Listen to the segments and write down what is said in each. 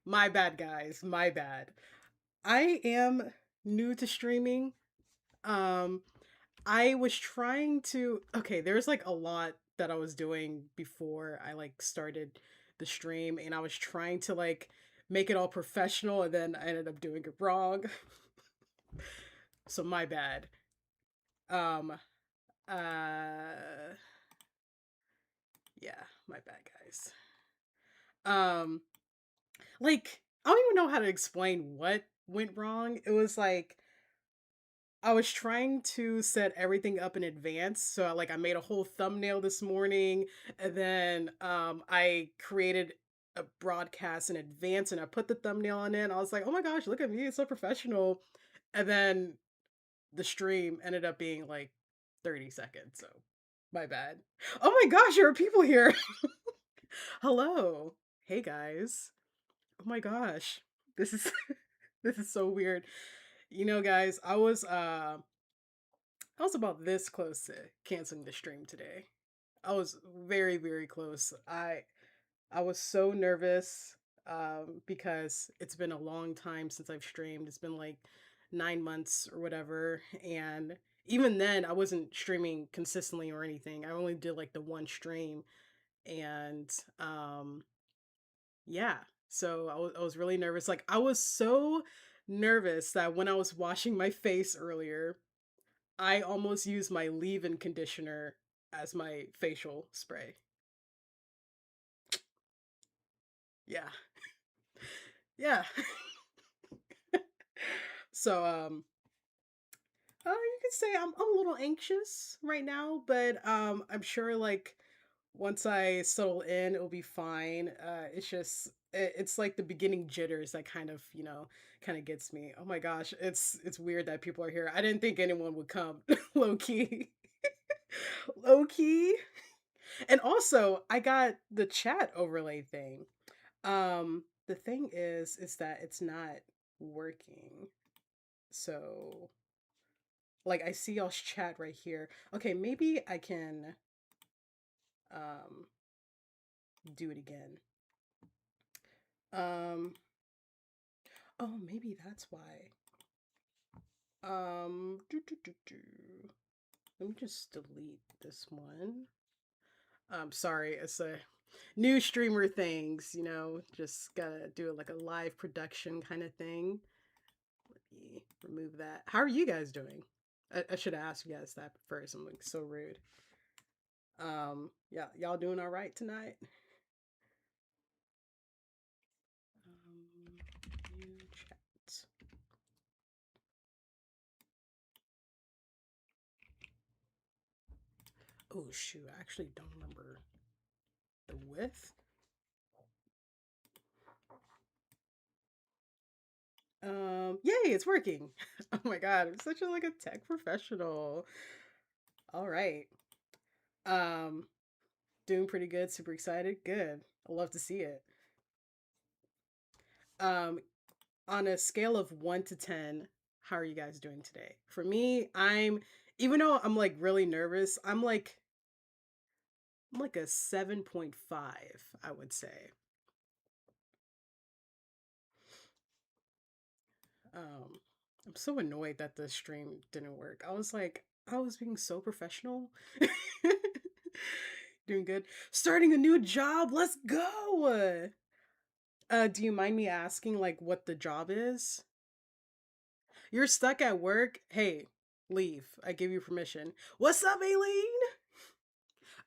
My bad, guys. My bad. I am new to streaming. Um, I was trying to. Okay, there's like a lot that I was doing before I like started the stream, and I was trying to like make it all professional, and then I ended up doing it wrong. So my bad. Um, uh, yeah, my bad, guys. Um, like I don't even know how to explain what went wrong. It was like I was trying to set everything up in advance. So like I made a whole thumbnail this morning and then I created a broadcast in advance and I put the thumbnail on it. I was like, "Oh my gosh, look at me. It's so professional." And then the stream ended up being like 30 seconds. So my bad. Oh my gosh, there are people here. Hello. Hey guys. Oh my gosh. This is this is so weird. Guys, I was about this close to canceling the stream today. I was very, very close. I was so nervous because it's been a long time since I've streamed. It's been like 9 months or whatever, and even then, I wasn't streaming consistently or anything. I only did like the one stream, and yeah. So I was really nervous. Like I was so nervous that when I was washing my face earlier, I almost use my leave-in conditioner as my facial spray. Yeah. Yeah. So you could say I'm a little anxious right now, but I'm sure like once I settle in, it'll be fine. It's just it's like the beginning jitters that kind of gets me. Oh my gosh, it's weird that people are here. I didn't think anyone would come. Low key. Low key. And also, I got the chat overlay thing. The thing is that it's not working. So, like, I see y'all's chat right here. Okay, maybe I can um do it again. Um, oh, maybe that's why. Let me just delete this one. Sorry, it's a new streamer things, just gotta do it like a live production kind of thing. Let me remove that. How are you guys doing? I should have asked you guys that first. I'm like so rude. Yeah, y'all doing all right tonight? New chat. Oh shoot, I actually don't remember the width. Yay, it's working. Oh my god, I'm such a like a tech professional. All right. Um, doing pretty good, super excited. Good. I love to see it. Um, on a scale of 1 to 10, how are you guys doing today? For me, even though I'm like really nervous, I'm like a 7.5, I would say. Um, I'm so annoyed that the stream didn't work. I was being so professional. Doing good. Starting a new job. Let's go. Do you mind me asking like what the job is? You're stuck at work? Hey, leave. I give you permission. What's up, Aileen?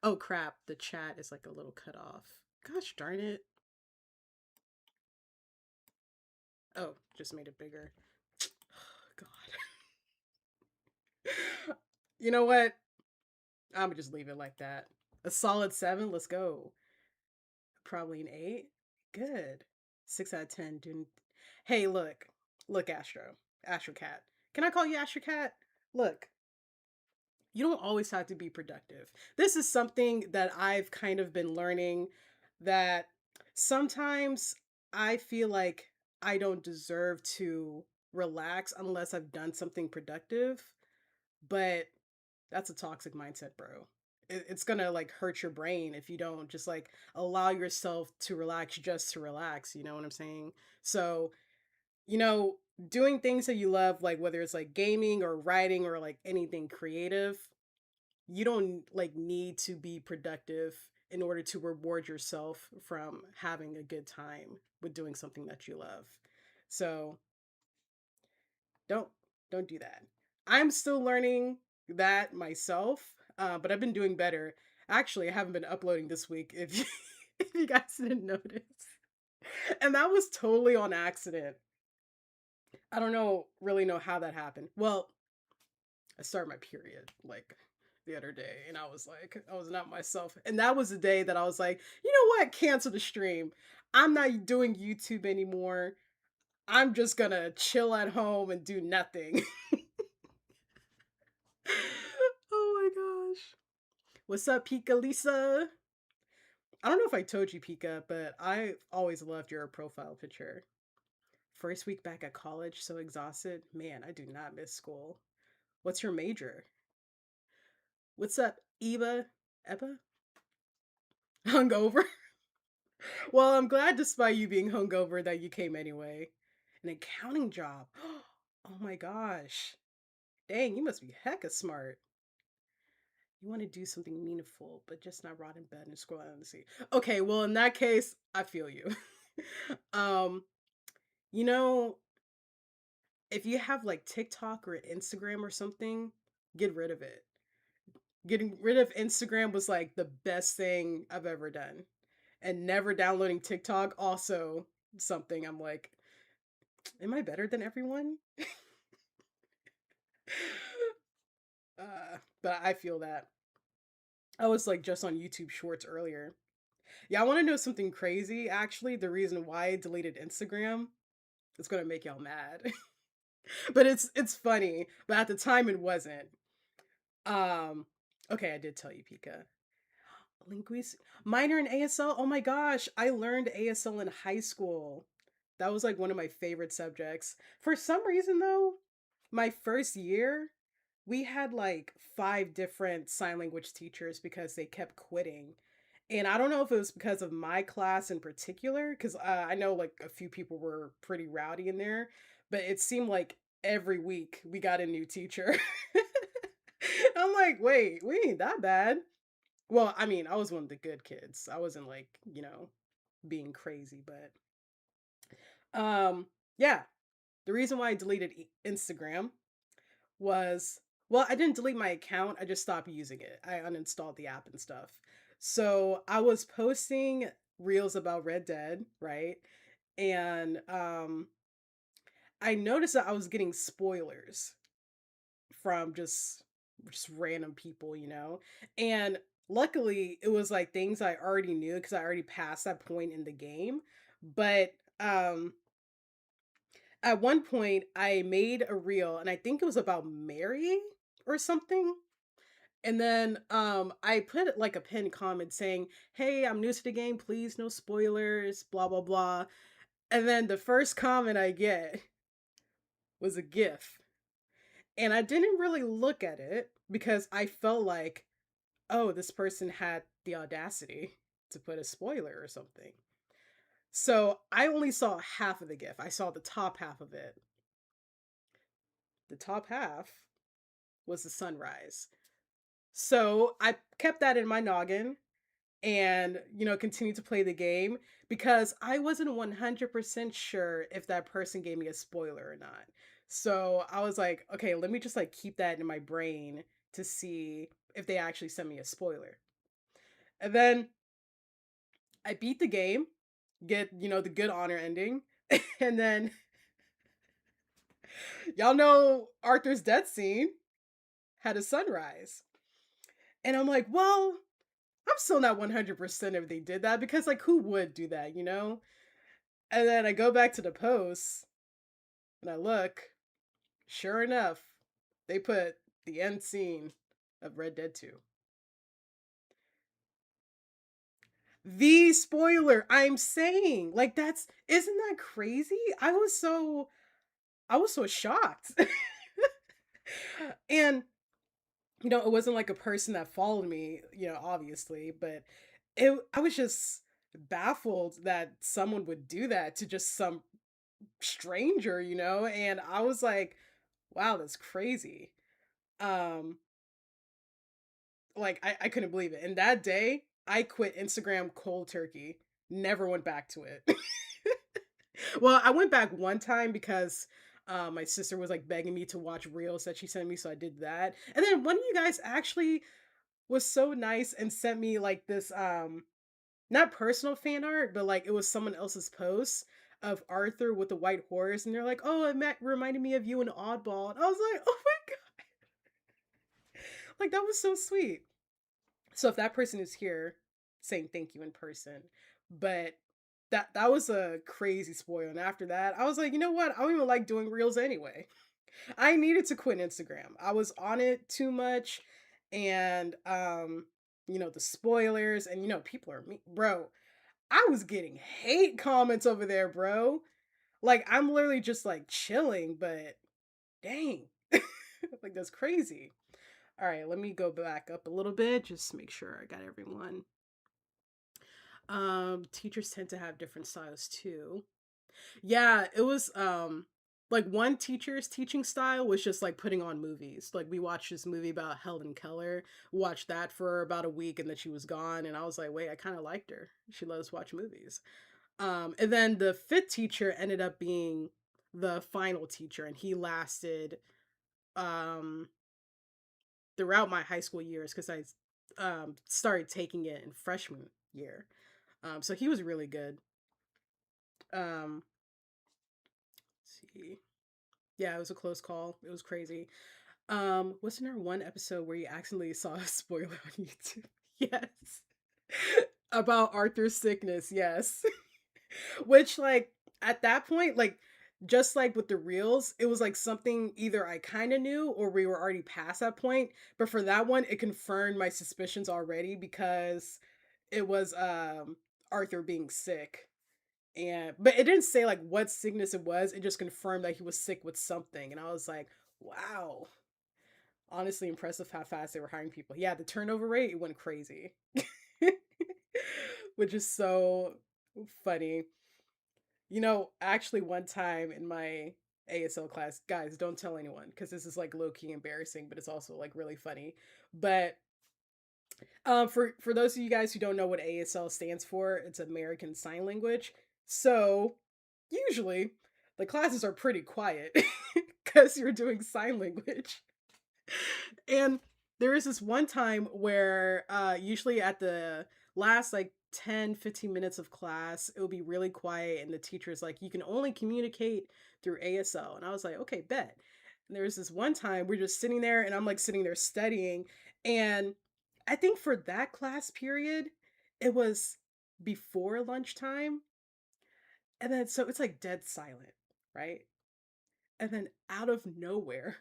Oh crap, the chat is like a little cut off. Gosh darn it. Oh, just made it bigger. God. You know what? I'm gonna just leave it like that. A solid 7. Let's go. Probably an 8. Good. 6 out of 10. Didn't. Hey, look, Astro Cat. Can I call you Astro Cat? Look, you don't always have to be productive. This is something that I've kind of been learning that sometimes I feel like I don't deserve to relax unless I've done something productive, but that's a toxic mindset, bro. it's gonna like hurt your brain if you don't just like allow yourself to relax just to relax. You know what I'm saying? So, you know, doing things that you love, like whether it's like gaming or writing or like anything creative, you don't like need to be productive in order to reward yourself from having a good time with doing something that you love. So don't don't do that. I'm still learning that myself, but I've been doing better. Actually, I haven't been uploading this week. If you, if you guys didn't notice, and that was totally on accident. I don't know really know how that happened. Well, I started my period like the other day, and I was like, I was not myself, and that was the day that I was like, you know what, cancel the stream. I'm not doing YouTube anymore. I'm just gonna chill at home and do nothing. Oh my gosh. What's up, Pika Lisa? I don't know if I told you, Pika, but I always loved your profile picture. First week back at college, so exhausted. Man, I do not miss school. What's your major? What's up, Eva? Eba? Hungover? Well, I'm glad despite you being hungover that you came anyway. An accounting job. Oh my gosh. Dang, you must be hecka smart. You want to do something meaningful, but just not rot in bed and scroll out and see. Okay, well in that case, I feel you. um, you know, if you have like TikTok or Instagram or something, get rid of it. Getting rid of Instagram was like the best thing I've ever done. And never downloading TikTok also something I'm like, am I better than everyone? But I feel that. I was like just on YouTube Shorts earlier. Yeah, I want to know something crazy. Actually, the reason why I deleted Instagram is gonna make y'all mad, but it's funny. But at the time, it wasn't. Um, okay, I did tell you, Pika. Linguist minor in ASL. Oh my gosh, I learned ASL in high school. That was like one of my favorite subjects. For some reason, though, my first year, we had like five different sign language teachers because they kept quitting. And I don't know if it was because of my class in particular, because I know like a few people were pretty rowdy in there, but it seemed like every week we got a new teacher. I'm like, wait, we ain't that bad. Well, I mean, I was one of the good kids. I wasn't like, being crazy, but yeah. The reason why I deleted Instagram was, well, I didn't delete my account. I just stopped using it. I uninstalled the app and stuff. So I was posting reels about Red Dead, right? And I noticed that I was getting spoilers from just random people, And luckily it was like things I already knew because I already passed that point in the game. But at one point I made a reel and I think it was about Mary or something. And then I put like a pinned comment saying, "Hey, I'm new to the game, please no spoilers, blah blah blah." And then the first comment I get was a GIF. And I didn't really look at it because I felt like, oh, this person had the audacity to put a spoiler or something. So I only saw half of the GIF. I saw the top half of it. The top half was the sunrise. So I kept that in my noggin and, continued to play the game because I wasn't 100% sure if that person gave me a spoiler or not. So I was like, okay, let me just like keep that in my brain to see if they actually sent me a spoiler. And then I beat the game, get, the good honor ending. And then y'all know Arthur's death scene had a sunrise. And I'm like, well, I'm still not 100% if they did that because like who would do that, And then I go back to the post and I look, sure enough, they put the end scene of Red Dead 2. The spoiler, I'm saying. Like that's isn't that crazy? I was so shocked. And it wasn't like a person that followed me, obviously, but I was just baffled that someone would do that to just some stranger, and I was like, wow, that's crazy. Um, like I couldn't believe it. And that day, I quit Instagram cold turkey. Never went back to it. Well, I went back one time because my sister was like begging me to watch reels that she sent me, so I did that. And then one of you guys actually was so nice and sent me like this not personal fan art, but like it was someone else's post of Arthur with the white horse, and they're like, "Oh, reminded me of you in Oddball," and I was like, "Oh my god!" Like that was so sweet. So if that person is here, saying thank you in person, but that was a crazy spoil. And after that, I was like, you know what? I don't even like doing reels anyway. I needed to quit Instagram. I was on it too much, and the spoilers, and people are me, bro. I was getting hate comments over there, bro. Like I'm literally just like chilling, but dang. Like that's crazy. All right, let me go back up a little bit, just make sure I got everyone. Teachers tend to have different styles too. Yeah, it was like one teacher's teaching style was just like putting on movies. Like we watched this movie about Helen Keller, watched that for about a week and then she was gone and I was like, "Wait, I kind of liked her. She let us watch movies." And then the fifth teacher ended up being the final teacher and he lasted um throughout my high school years cuz I started taking it in freshman year. So he was really good. Um let's see. Yeah, it was a close call. It was crazy. Wasn't there one episode where you accidentally saw a spoiler on YouTube? Yes. About Arthur's sickness, yes. Which like at that point, like just like with the reels, it was like something either I kind of knew or we were already past that point. But for that one, it confirmed my suspicions already because it was Arthur being sick. And but it didn't say like what sickness it was. It just confirmed that he was sick with something. And I was like, wow. Honestly impressive how fast they were hiring people. Yeah, the turnover rate it went crazy. Which is so funny. Actually one time in my ASL class, guys, don't tell anyone because this is like low key embarrassing, but it's also like really funny. But for those of you guys who don't know what ASL stands for, it's American Sign Language. So usually the classes are pretty quiet because you're doing sign language. And there is this one time where usually at the last like 10-15 minutes of class it will be really quiet and the teacher's like you can only communicate through ASL and I was like okay bet. And there was this one time we're just sitting there and I'm like sitting there studying and I think for that class period it was before lunchtime and then so it's like dead silent, right? And then out of nowhere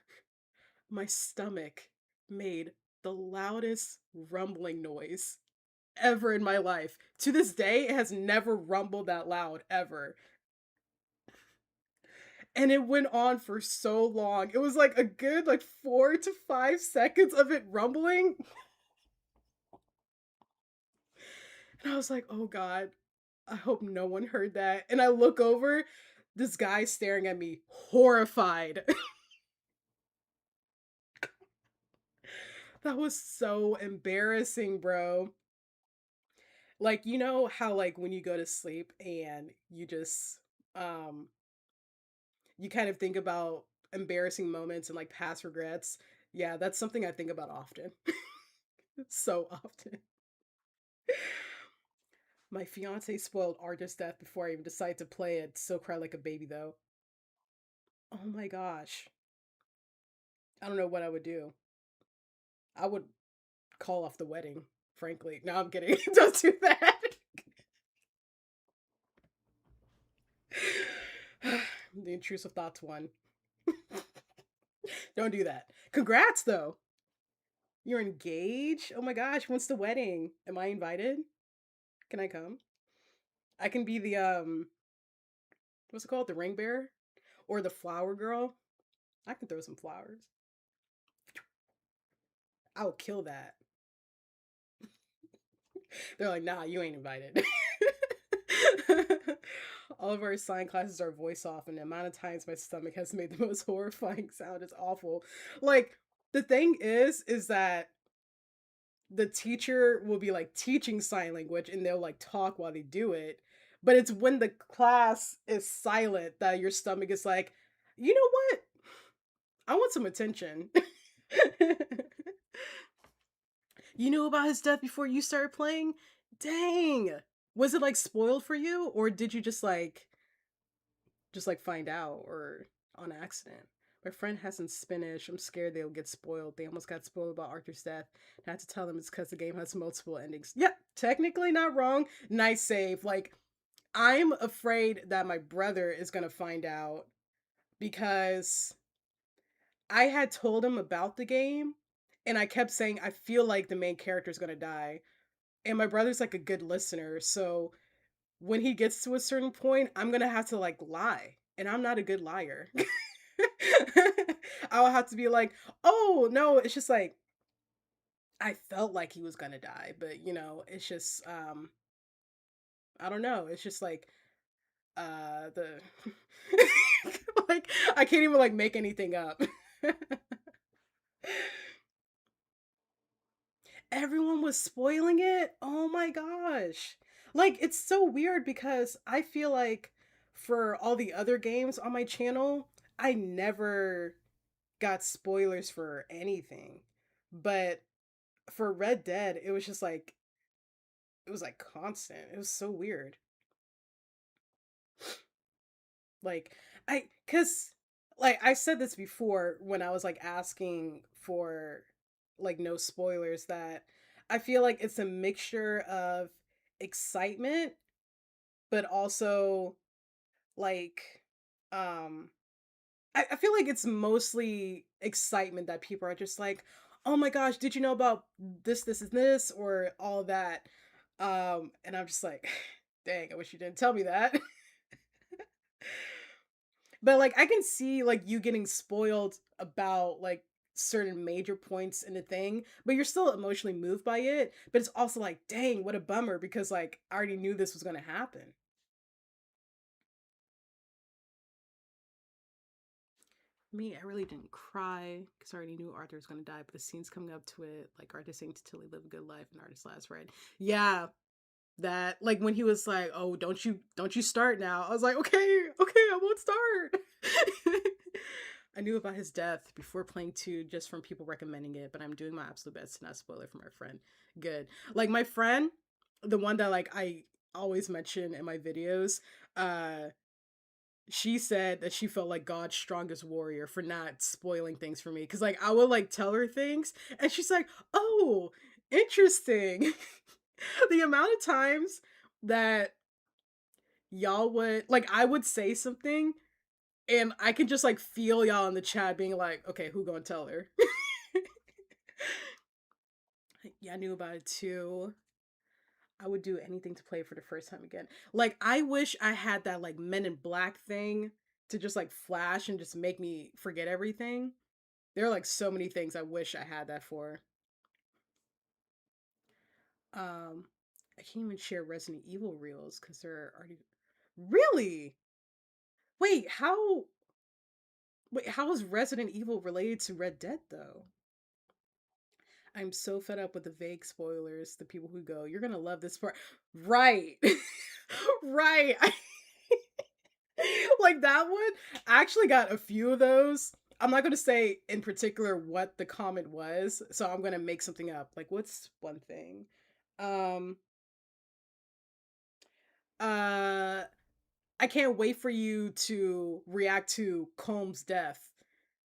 my stomach made the loudest rumbling noise ever in my life. To this day, it has never rumbled that loud ever. And it went on for so long. It was like a good like 4 to 5 seconds of it rumbling. And I was like, oh God, I hope no one heard that. And I look over, this guy staring at me, horrified. That was so embarrassing, bro. Like, you know how like when you go to sleep and you just um you kind of think about embarrassing moments and like past regrets. Yeah, that's something I think about often. So often. My fiance spoiled Artist Death before I even decided to play it. So cry like a baby though. Oh my gosh. I don't know what I would do. I would call off the wedding, frankly. No, I'm kidding. Don't do that. The intrusive thoughts one. Don't do that. Congrats though. You're engaged? Oh my gosh, when's the wedding? Am I invited? Can I come? I can be the what's it called? The ring bearer? Or the flower girl? I can throw some flowers. I'll kill that. They're like, nah, you ain't invited. All of our assigned classes are voice off, and the amount of times my stomach has made the most horrifying sound is awful. Like, the thing is that the teacher will be like teaching sign language and they'll like talk while they do it. But it's when the class is silent that your stomach is like, you know what? I want some attention. You knew about his death before you started playing? Dang. Was it like spoiled for you or did you just like find out or on accident? My friend has some spinach. I'm scared they'll get spoiled. They almost got spoiled about Arthur's death. I had to tell them it's because the game has multiple endings. Yep, technically not wrong. Nice save. Like, I'm afraid that my brother is gonna find out because I had told him about the game and I kept saying I feel like the main character is gonna die. And my brother's like a good listener, so when he gets to a certain point, I'm gonna have to like lie. And I'm not a good liar. I'll have to be like, oh no, it's just like I felt like he was gonna die, but it's just I don't know. It's just like the like I can't even like make anything up. Everyone was spoiling it. Oh my gosh. Like it's so weird because I feel like for all the other games on my channel, I never got spoilers for anything. But for Red Dead, it was just like it was like constant. It was so weird. Like cuz like I said this before when I was like asking for like no spoilers that I feel like it's a mixture of excitement but also like um I feel like it's mostly excitement that people are just like, "Oh my gosh, did you know about this and this or all that?" And I'm just like, "Dang, I wish you didn't tell me that." But like I can see like you getting spoiled about like certain major points in the thing, but you're still emotionally moved by it. But it's also like, dang, what a bummer because like I already knew this was gonna happen. Me, I really didn't cry because I already knew Arthur was gonna die, but the scenes coming up to it, like Arthur saying to Tilly, live a good life and Arthur's last ride. Yeah, that like when he was like, "Oh, don't you start now." I was like, "Okay, okay, I won't start." I knew about his death before playing 2 just from people recommending it, but I'm doing my absolute best to not spoil it for my friend. Good. Like my friend, the one that like I always mention in my videos, uh she said that she felt like God's strongest warrior for not spoiling things for me cuz like I would like tell her things and she's like, "Oh, interesting." The amount of times that y'all would like I would say something and I can just like feel y'all in the chat being like, okay, who gonna tell her? Yeah, I knew about it too. I would do anything to play it for the first time again. Like I wish I had that like Men in Black thing to just like flash and just make me forget everything. There are like so many things I wish I had that for. Um I can't even share Resident Evil reels because they're already really. Wait, how is Resident Evil related to Red Dead though? I'm so fed up with the vague spoilers. The people who go, "You're gonna love this part," right? Right. Like that one. I actually got a few of those. I'm not gonna say in particular what the comment was, so I'm gonna make something up. Like, what's one thing? Um. Uh. I can't wait for you to react to Combs' death.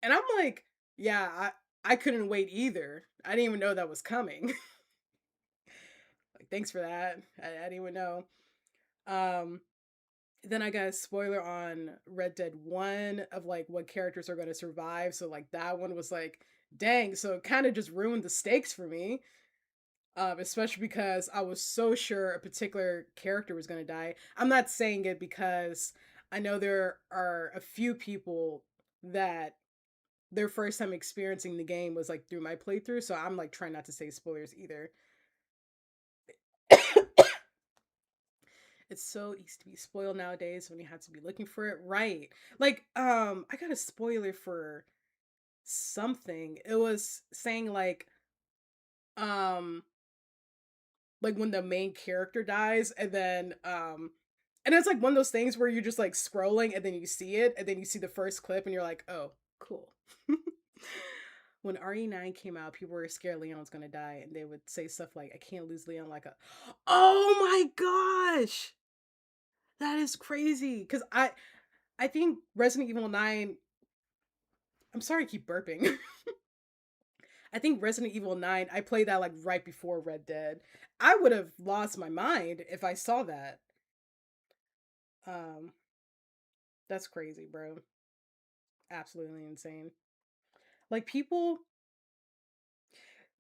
And I'm like, yeah, I couldn't wait either. I didn't even know that was coming. Like, thanks for that. I didn't even know. Um, then I got a spoiler on Red Dead 1 of like what characters are going to survive. So, like, that one was like, dang. So, it kind of just ruined the stakes for me. Especially because I was so sure a particular character was going to die. I'm not saying it because I know there are a few people that their first time experiencing the game was like through my playthrough, so I'm like trying not to say spoilers either. It's so easy to be spoiled nowadays when you have to be looking for it. Right. Like, I got a spoiler for something. It was saying um, like when the main character dies, and it's like one of those things where you're just like scrolling and then you see it, and then you see the first clip and you're like, oh, cool. When RE9 came out, people were scared Leon was gonna die, and they would say stuff like, I can't lose Leon like a Oh my gosh! That is crazy. Cause I think Resident Evil 9, I'm sorry I keep burping. I think Resident Evil 9, I played that like right before Red Dead. I would have lost my mind if I saw that. Um, that's crazy, bro. Absolutely insane. Like people,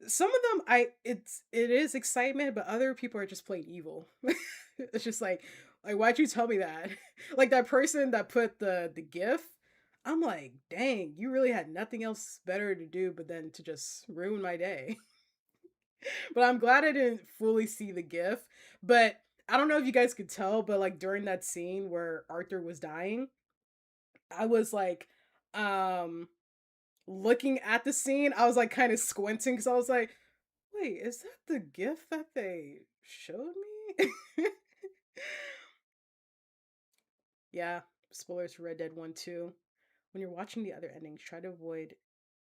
some of them it is excitement, but other people are just plain evil. It's just like why'd you tell me that? Like that person that put the gif, I'm like, dang, you really had nothing else better to do but then to just ruin my day. But I'm glad I didn't fully see the gif. But I don't know if you guys could tell, but like during that scene where Arthur was dying, I was like, um, looking at the scene. I was like kind of squinting because I was like, wait, is that the gif that they showed me? Yeah, spoilers for Red Dead 1 too. When you're watching the other endings, try to avoid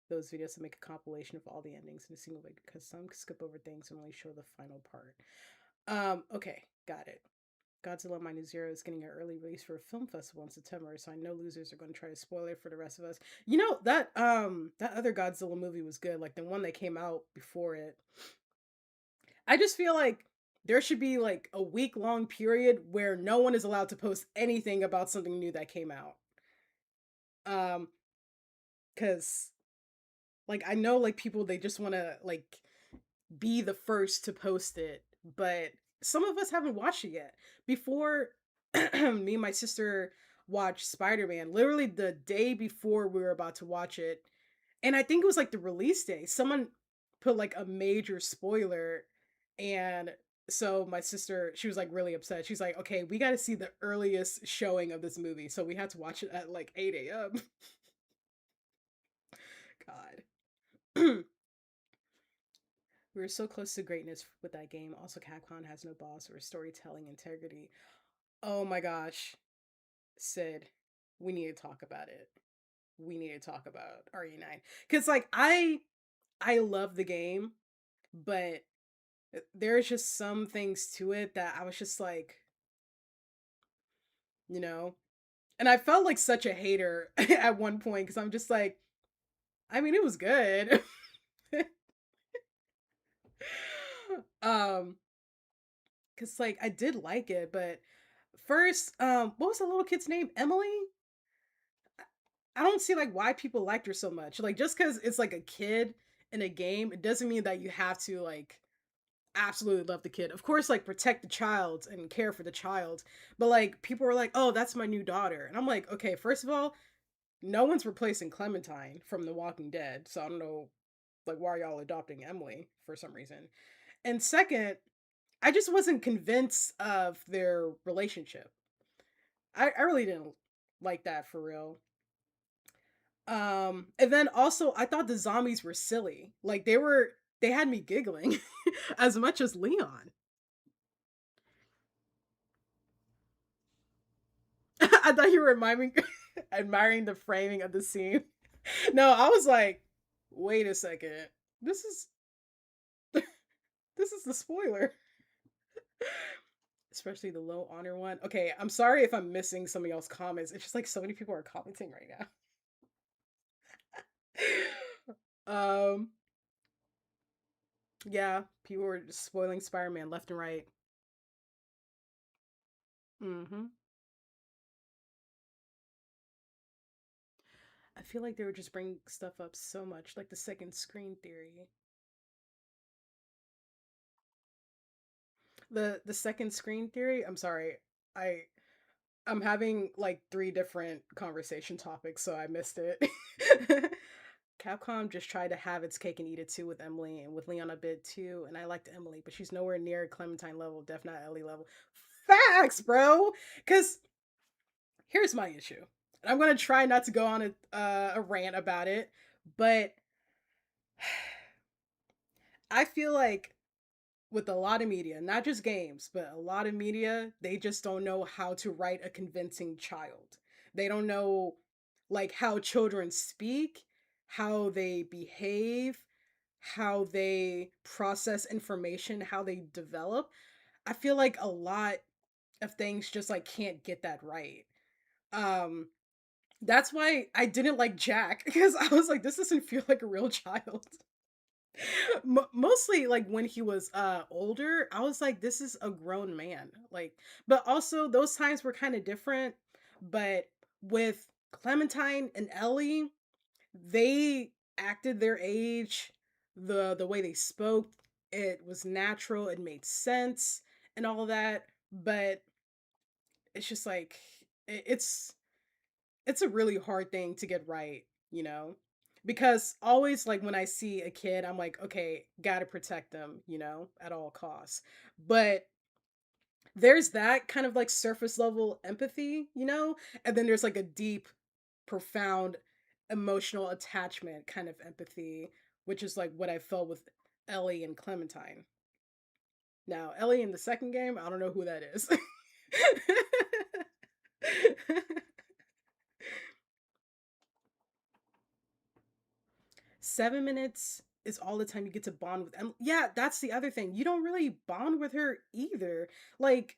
those videos to make a compilation of all the endings in a single video because some skip over things and only show the final part. Okay, got it. Godzilla Minus Zero is getting an early release for a film festival in September, so I know losers are going to try to spoil it for the rest of us. You know that other Godzilla movie was good, like the one that came out before it. I just feel like there should be like a week-long period where no one is allowed to post anything about something new that came out. Um, cuz like I know like people they just want to like be the first to post it, but some of us haven't watched it yet. Before me and my sister watched Spider-Man, literally the day before we were about to watch it, and I think it was like the release day, someone put like a major spoiler, and so my sister, she was like really upset. She's like, okay, we got to see the earliest showing of this movie. So we had to watch it at like 8 a.m. God. We were so close to greatness with that game. Also, Capcom has no boss or storytelling integrity. Oh my gosh, Sid, we need to talk about it. We need to talk about RE9 because, like, I love the game, but there's just some things to it that I was just like, you know, and I felt like such a hater at one point because I'm just like, I mean, it was good. um, because like I did like it, but first, what was the little kid's name? Emily? I don't see like why people liked her so much. Like just because it's like a kid in a game, it doesn't mean that you have to like absolutely love the kid. Of course, like protect the child and care for the child. But like people were like, "Oh, that's my new daughter," and I'm like, okay, first of all, no one's replacing Clementine from The Walking Dead, so I don't know like why are y'all adopting Emily for some reason. And second, I just wasn't convinced of their relationship. I really didn't like that for real. And then also I thought the zombies were silly. Like they had me giggling as much as Leon. I thought you were admiring the framing of the scene. No, I was like, wait a second. This is this is the spoiler. Especially the low honor one. Okay, I'm sorry if I'm missing some of y'all's comments. It's just like so many people are commenting right now. Yeah, people were just spoiling Spider-Man left and right. Mm-hmm. I feel like they would just bring stuff up so much, like the second screen theory. The second screen theory. I'm sorry, I I'm having like three different conversation topics, so I missed it. Capcom just tried to have its cake and eat it too with Emily and with Leon a bit too. And I liked Emily, but she's nowhere near Clementine level, def not Ellie level. Facts, bro. Because here's my issue. And I'm gonna try not to go on a rant about it, but I feel like with a lot of media, not just games, but a lot of media, they just don't know how to write a convincing child. They don't know like how children speak, how they behave, how they process information, how they develop. I feel like a lot of things just like can't get that right. Um that's why I didn't like Jack because I was like this doesn't feel like a real child. Mostly like when he was older, I was like this is a grown man. Like but also those times were kind of different, but with Clementine and Ellie, they acted their age, the way they spoke, it was natural, it made sense and all that, but it's just like it's a really hard thing to get right, you know? Because always like when I see a kid, I'm like, okay, gotta protect them, at all costs. But there's that kind of like surface level empathy, and then there's like a deep, profound emotional attachment kind of empathy, which is like what I felt with Ellie and Clementine. Now, Ellie in the second game, I don't know who that is. 7 minutes is all the time you get to bond with Emily. Yeah, that's the other thing. You don't really bond with her either. Like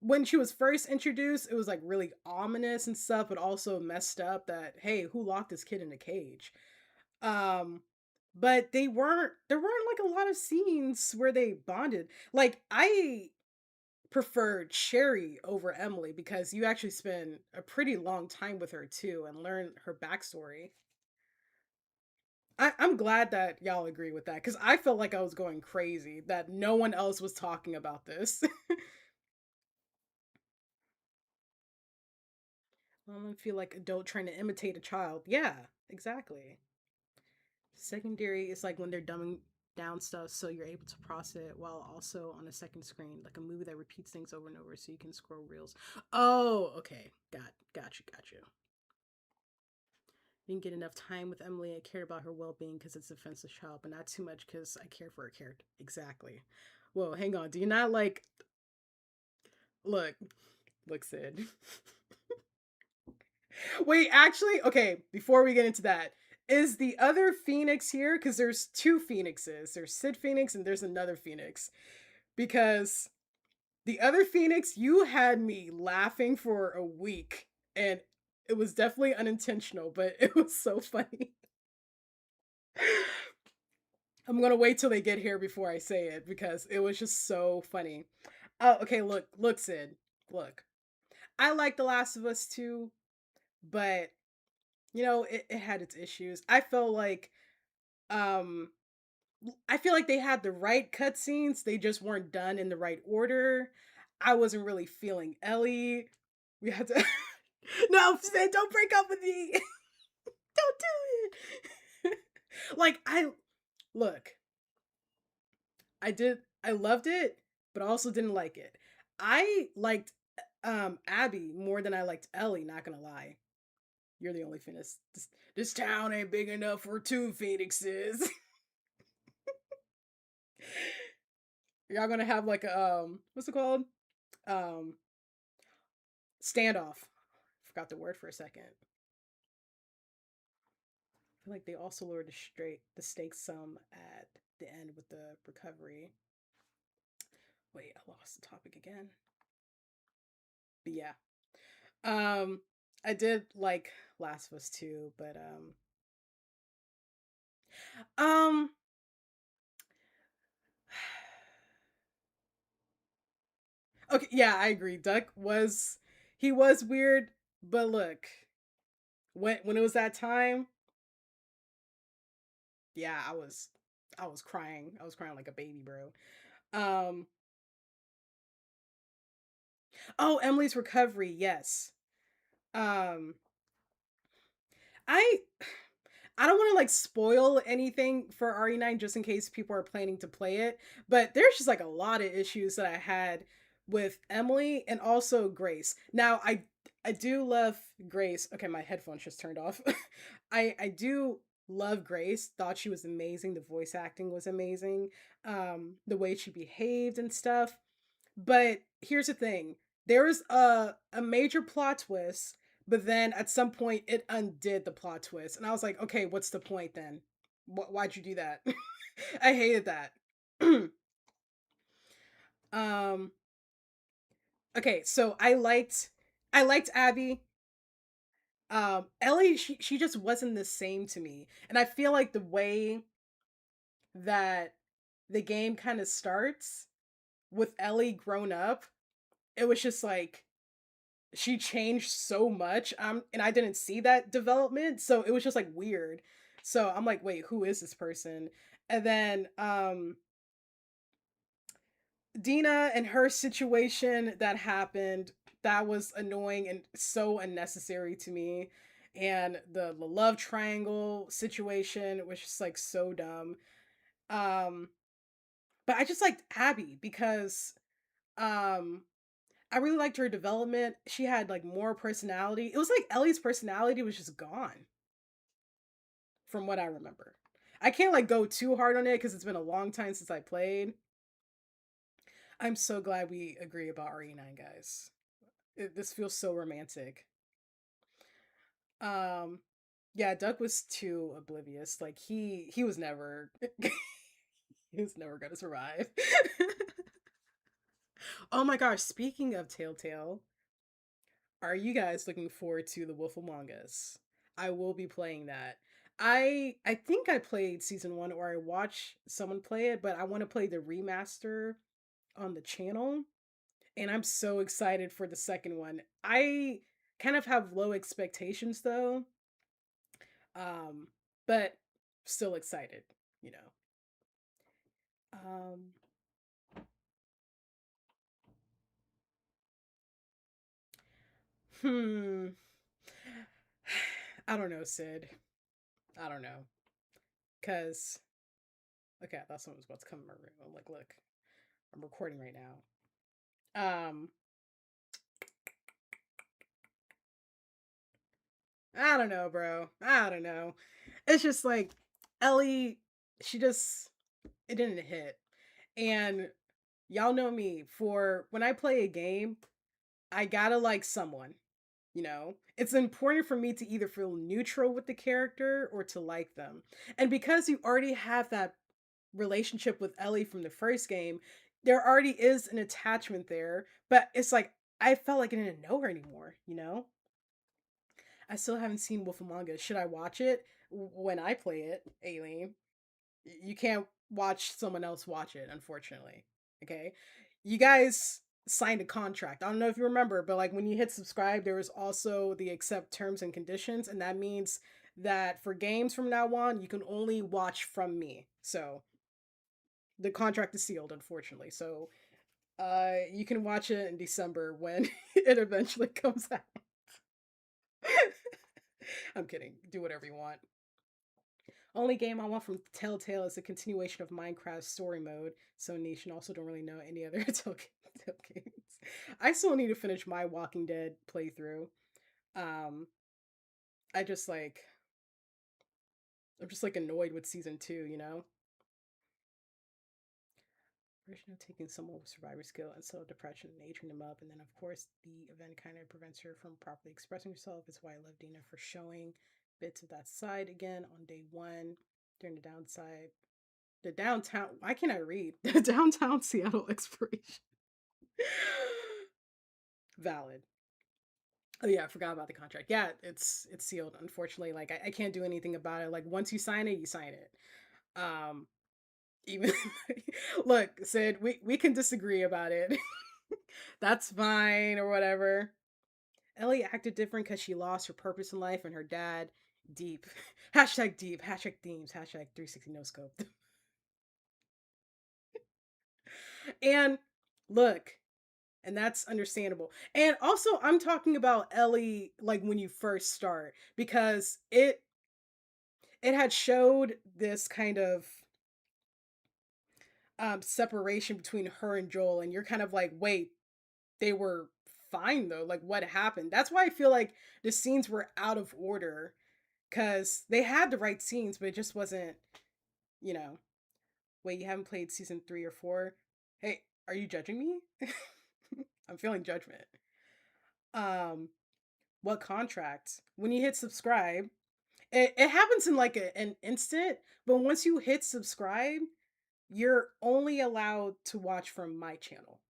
when she was first introduced, it was like really ominous and stuff, but also messed up that hey, who locked this kid in a cage? Um but there weren't like a lot of scenes where they bonded. Like I preferred Sherry over Emily because you actually spend a pretty long time with her too and learn her backstory. I'm glad that y'all agree with that because I felt like I was going crazy that no one else was talking about this. I feel like adult trying to imitate a child. Yeah, exactly. Secondary is like when they're dumbing down stuff so you're able to process it while also on a second screen, like a movie that repeats things over and over so you can scroll reels. Oh, okay. Got you. Didn't get enough time with Emily. I cared about her well being because it's a defenseless child, but not too much because I care for her character. Exactly. Whoa, hang on. Do you not like look look Sid. Wait, actually, okay, before we get into that, is the other Phoenix here? Because there's two Phoenixes. There's Sid Phoenix and there's another Phoenix. Because the other Phoenix, you had me laughing for a week. And it was definitely unintentional, but it was so funny. I'm gonna wait till they get here before I say it because it was just so funny. Oh, okay, look, Sid. Look. I like The Last of Us too, but it had its issues. Um I feel like they had the right cutscenes, they just weren't done in the right order. I wasn't really feeling Ellie. We had to No, Sid, don't break up with me. Don't do it. Like I look, I loved it, but I also didn't like it. I liked Abby more than I liked Ellie, not gonna lie. You're the only Phoenix. This town ain't big enough for two Phoenixes. Y'all gonna have like a what's it called? Um Standoff. Forgot the word for a second. I feel like they also lowered the stakes some at the end with the recovery. Wait, I lost the topic again. But yeah. Um I did like Last of Us 2, but um okay, yeah, I agree. Duck was he was weird, but look, when it was that time, yeah, I was crying. I was crying like a baby, bro. Um oh, Emily's recovery, yes. Um I I don't want to like spoil anything for RE9 just in case people are planning to play it, but there's just like a lot of issues that I had with Emily and also Grace. Now, I do love Grace. Okay, my headphones just turned off. I do love Grace. Thought she was amazing. The voice acting was amazing. The way she behaved and stuff. But here's the thing. There was a major plot twist, but then at some point it undid the plot twist. And I was like, "Okay, what's the point then? Why'd you do that?" I hated that. um okay, so I liked Abby. Ellie, she just wasn't the same to me. And I feel like the way that the game kind of starts with Ellie grown up, it was just like she changed so much. And I didn't see that development, so it was just like weird. So I'm like, wait, who is this person? And then Dina and her situation that happened, that was annoying and so unnecessary to me. And the love triangle situation was just like so dumb. Um but I just liked Abby because um I really liked her development. She had like more personality. It was like Ellie's personality was just gone from what I remember. I can't like go too hard on it because it's been a long time since I played. I'm so glad we agree about RE9, guys. This feels so romantic. Um, yeah, Doug was too oblivious. Like he was never he was never gonna survive. Oh my gosh! Speaking of Telltale, are you guys looking forward to The Wolf Among Us? I will be playing that. I think I played season 1 or I watched someone play it, but I want to play the remaster on the channel and I'm so excited for the second one. I kind of have low expectations though. Um but still excited, you know. Um hmm I don't know, Sid. I don't know. Cause okay, I thought someone was about to come in my room. I'm like, look, I'm recording right now. I don't know, bro. I don't know. It's just like Ellie, she just it didn't hit. And y'all know me for when I play a game, I gotta like someone, you know? It's important for me to either feel neutral with the character or to like them. And because you already have that relationship with Ellie from the first game, there already is an attachment there, but it's like I felt like I didn't know her anymore, you know? I still haven't seen Wolf Among Us. Should I watch it when I play it, Aileen? You can't watch someone else watch it, unfortunately. Okay? You guys signed a contract. I don't know if you remember, but like when you hit subscribe, there was also the accept terms and conditions, and that means that for games from now on, you can only watch from me. So the contract is sealed, unfortunately. So you can watch it in December when it eventually comes out. I'm kidding. Do whatever you want. Only game I want from Telltale is a continuation of Minecraft story mode. So niche and also don't really know any other Telltale games. I still need to finish my Walking Dead playthrough. Um, I just like I'm just like annoyed with season 2, you know? Version of taking someone with survivor skill and self depression and aging them up, and then of course the event kind of prevents her from properly expressing herself. Is why I love Dina for showing bits of that side again on day 1 during the downtown. Why can't I read? The downtown Seattle exploration. Valid. Oh yeah, I forgot about the contract. Yeah, it's sealed. Unfortunately, like I can't do anything about it. Like once you sign it, you sign it. Um, even look, Sid, we can disagree about it. That's fine or whatever. Ellie acted different because she lost her purpose in life, and her dad deep. Hashtag deep. Hashtag themes. Hashtag 360 no scope. And look, and that's understandable. And also, I'm talking about Ellie like when you first start because it had showed this kind of separation between her and Joel, and you're kind of like, wait, they were fine though. Like, what happened? That's why I feel like the scenes were out of order because they had the right scenes, but it just wasn't, you know. Wait, you haven't played season 3 or 4? Hey, are you judging me? I'm feeling judgment. Um, what contract? When you hit subscribe, it happens in like an instant, but once you hit subscribe, you're only allowed to watch from my channel.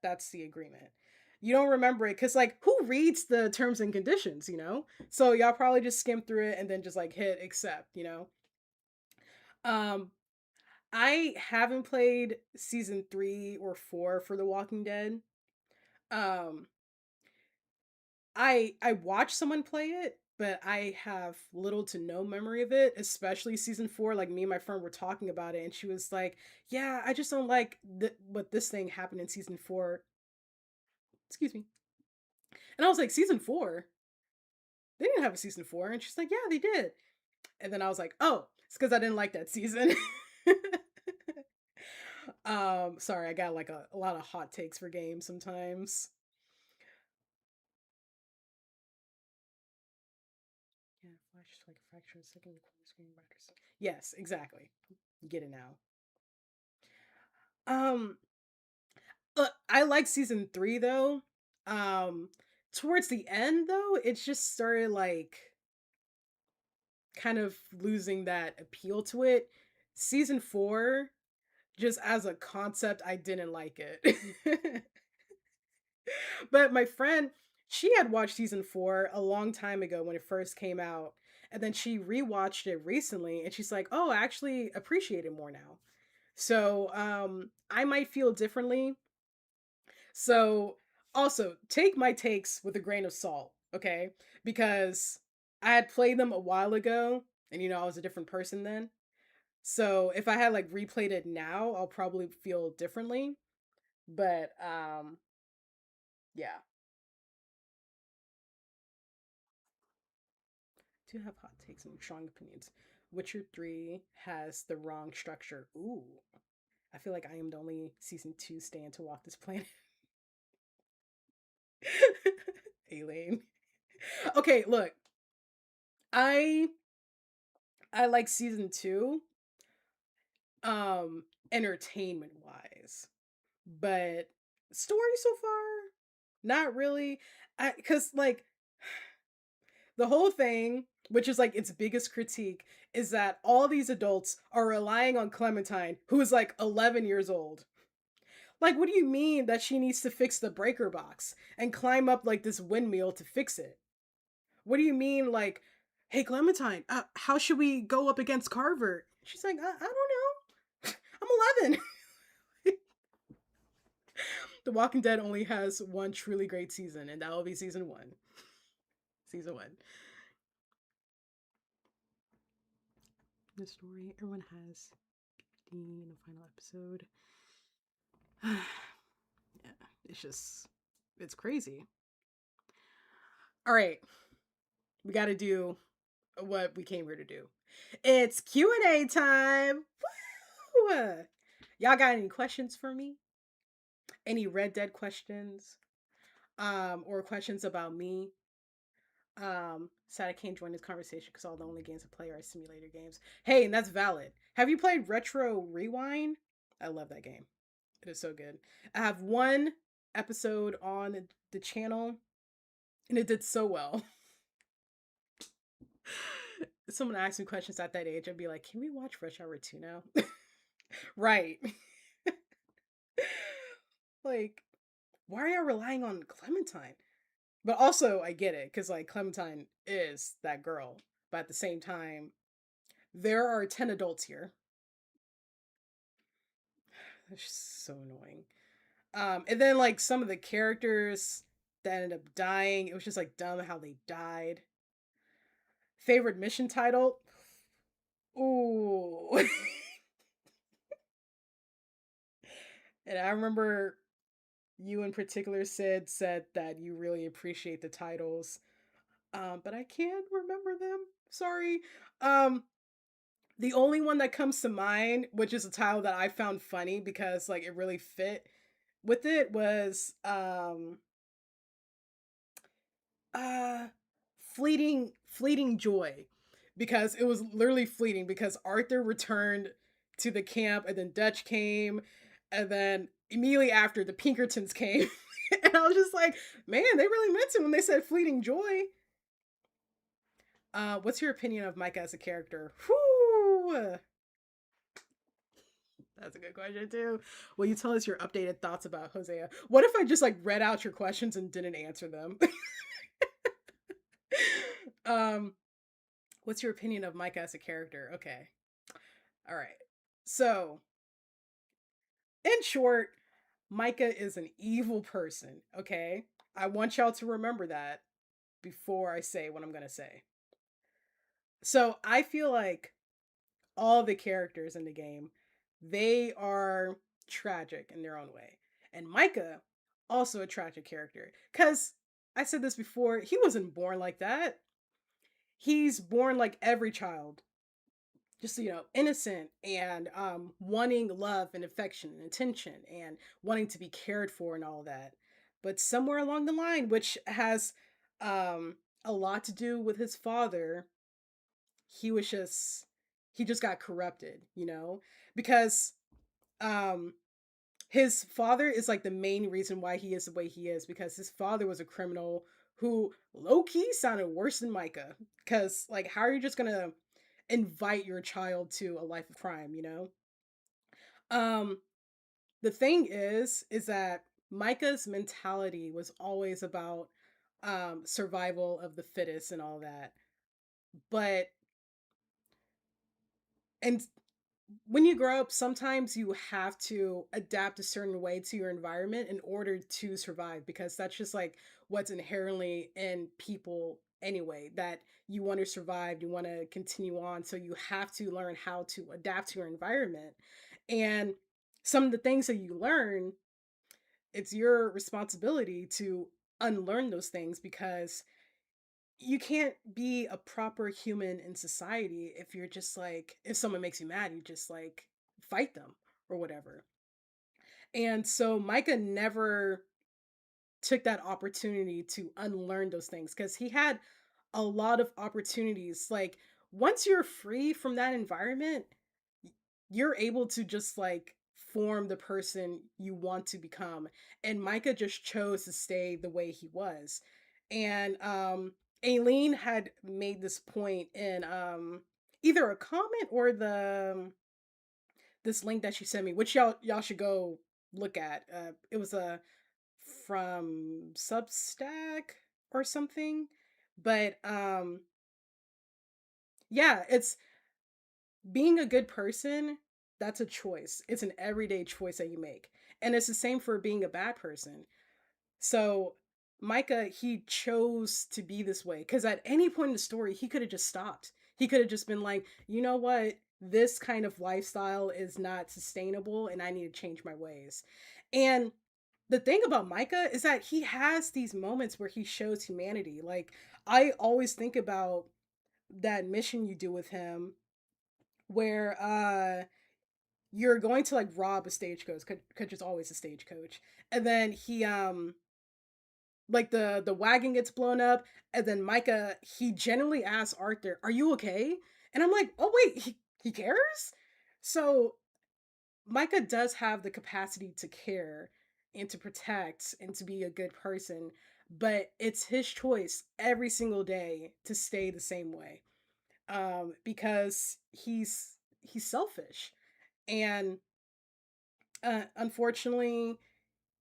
That's the agreement. You don't remember it because like who reads the terms and conditions, you know? So y'all probably just skim through it and then just like hit accept, you know? Um, I haven't played season 3 or 4 for The Walking Dead. Um, I watched someone play it, but I have little to no memory of it, especially season 4. Like me and my friend were talking about it, and she was like, "Yeah, I just don't like what this thing happened in season 4." Excuse me. And I was like, "Season 4? They didn't have a season 4." And she's like, "Yeah, they did." And then I was like, "Oh, it's because I didn't like that season." Sorry, I got like a lot of hot takes for games sometimes. Yeah, flash is like a fraction of a second, the corner screen render. Yes, exactly. You get it now. Um, I like season 3 though. Um, Towards the end though, it just started like kind of losing that appeal to it. Season 4, just as a concept, I didn't like it. But my friend, she had watched season 4 a long time ago when it first came out. And then she rewatched it recently and she's like, "Oh, I actually appreciate it more now." So, I might feel differently. So, also, take my takes with a grain of salt, okay? Because I had played them a while ago and I was a different person then. So, if I had like replayed it now, I'll probably feel differently. But yeah. Do have hot takes and strong opinions. Witcher 3 has the wrong structure. Ooh. I feel like I am the only season 2 stand to walk this planet. Elaine. Okay, look. I I like season 2 entertainment wise. But story so far not really. Cuz like the whole thing, which is like its biggest critique, is that all these adults are relying on Clementine, who is like 11 years old. Like, what do you mean that she needs to fix the breaker box and climb up like this windmill to fix it? What do you mean, like, hey, Clementine, how should we go up against Carver? She's like, I don't know. I'm 11. The Walking Dead only has one truly great season, and that will be season 1. Season 1. The story, everyone has 15 in the final episode. Yeah, it's just, it's crazy. All right, we got to do what we came here to do. It's Q&A time. Woo! Y'all got any questions for me? Any Red Dead questions? Or questions about me? Sad I can't join this conversation because all the only games I play are simulator games. Hey, and that's valid. Have you played Retro Rewind? I love that game. It is so good. I have one episode on the channel and it did so well. Someone asked me questions at that age, I'd be like, can we watch Rush Hour 2 now? Right. Like, why are you relying on Clementine? But also, I get it, because, like, Clementine is that girl. But at the same time, there are 10 adults here. That's just so annoying. And then, like, some of the characters that ended up dying, it was just, like, dumb how they died. Favorite mission title? Ooh. And I remember you in particular said that you really appreciate the titles. but I can't remember them. Sorry. Um, the only one that comes to mind, which is a title that I found funny because like it really fit with it, was uh fleeting joy, because it was literally fleeting because Arthur returned to the camp and then Dutch came, and then immediately after the Pinkertons came. And I was just like, man, they really meant it when they said fleeting joy. What's your opinion of Micah as a character? Whew, that's a good question too. Will you tell us your updated thoughts about Hosea? What if I just like read out your questions and didn't answer them? um, what's your opinion of Micah as a character? Okay. All right. So, in short, Micah is an evil person, okay? I want y'all to remember that before I say what I'm going to say. So, I feel like all the characters in the game, they are tragic in their own way. And Micah, also a tragic character. Cuz I said this before, he wasn't born like that. He's born like every child, just innocent and wanting love and affection and attention and wanting to be cared for and all that. But somewhere along the line, which has um a lot to do with his father, he was just he just got corrupted, because um his father is like the main reason why he is the way he is, because his father was a criminal who low key sounded worse than Micah. Because like, how are you just gonna invite your child to a life of crime? Um, the thing is that Micah's mentality was always about survival of the fittest and all that. But and when you grow up, sometimes you have to adapt a certain way to your environment in order to survive, because that's just like what's inherently in people anyway, that you want to survive, you want to continue on, so you have to learn how to adapt to your environment. And some of the things that you learn, it's your responsibility to unlearn those things, because you can't be a proper human in society if you're just like, if someone makes you mad, you just like fight them or whatever. And so Micah never took that opportunity to unlearn those things, because he had a lot of opportunities. Like, once you're free from that environment, you're able to just like form the person you want to become. And Micah just chose to stay the way he was. And Aileen had made this point in either a comment or this link that she sent me, which y'all should go look at. It was a from Substack or something. But yeah, it's being a good person, that's a choice. It's an everyday choice that you make. And it's the same for being a bad person. So Micah, he chose to be this way because at any point in the story, he could have just stopped. He could have just been like, you know what? This kind of lifestyle is not sustainable and I need to change my ways. And the thing about Micah is that he has these moments where he shows humanity. Like, I always think about that mission you do with him where you're going to like rob a stagecoach, because it's always a stagecoach, and then he like the wagon gets blown up, and then Micah, he genuinely asks Arthur, "Are you okay?" And I'm like, "Oh wait, he cares?" So Micah does have the capacity to care and to protect and to be a good person, but it's his choice every single day to stay the same way. Because he's selfish. And unfortunately,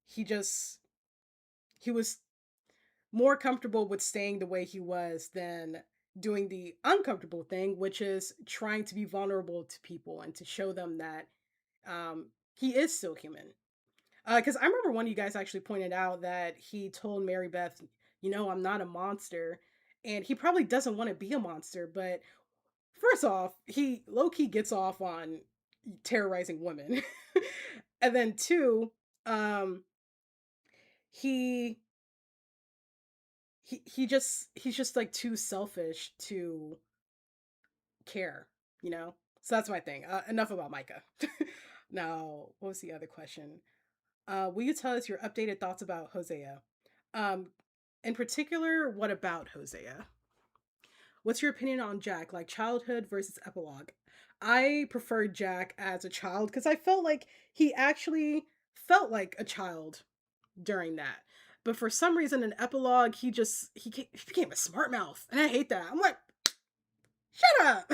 he just he was more comfortable with staying the way he was than doing the uncomfortable thing, which is trying to be vulnerable to people and to show them that he is still human. Because I remember one of you guys actually pointed out that he told Mary Beth, I'm not a monster. And he probably doesn't want to be a monster, but first off, he low key gets off on terrorizing women. And then two, um, he he's just like too selfish to care, you know? So that's my thing. Enough about Micah. Now, what was the other question? Will you tell us your updated thoughts about Hosea? Um, in particular, what about Hosea? What's your opinion on Jack, like childhood versus epilogue? I prefer Jack as a child because I felt like he actually felt like a child during that. But for some reason, in epilogue, he became a smart mouth, and I hate that. I'm like, shut up.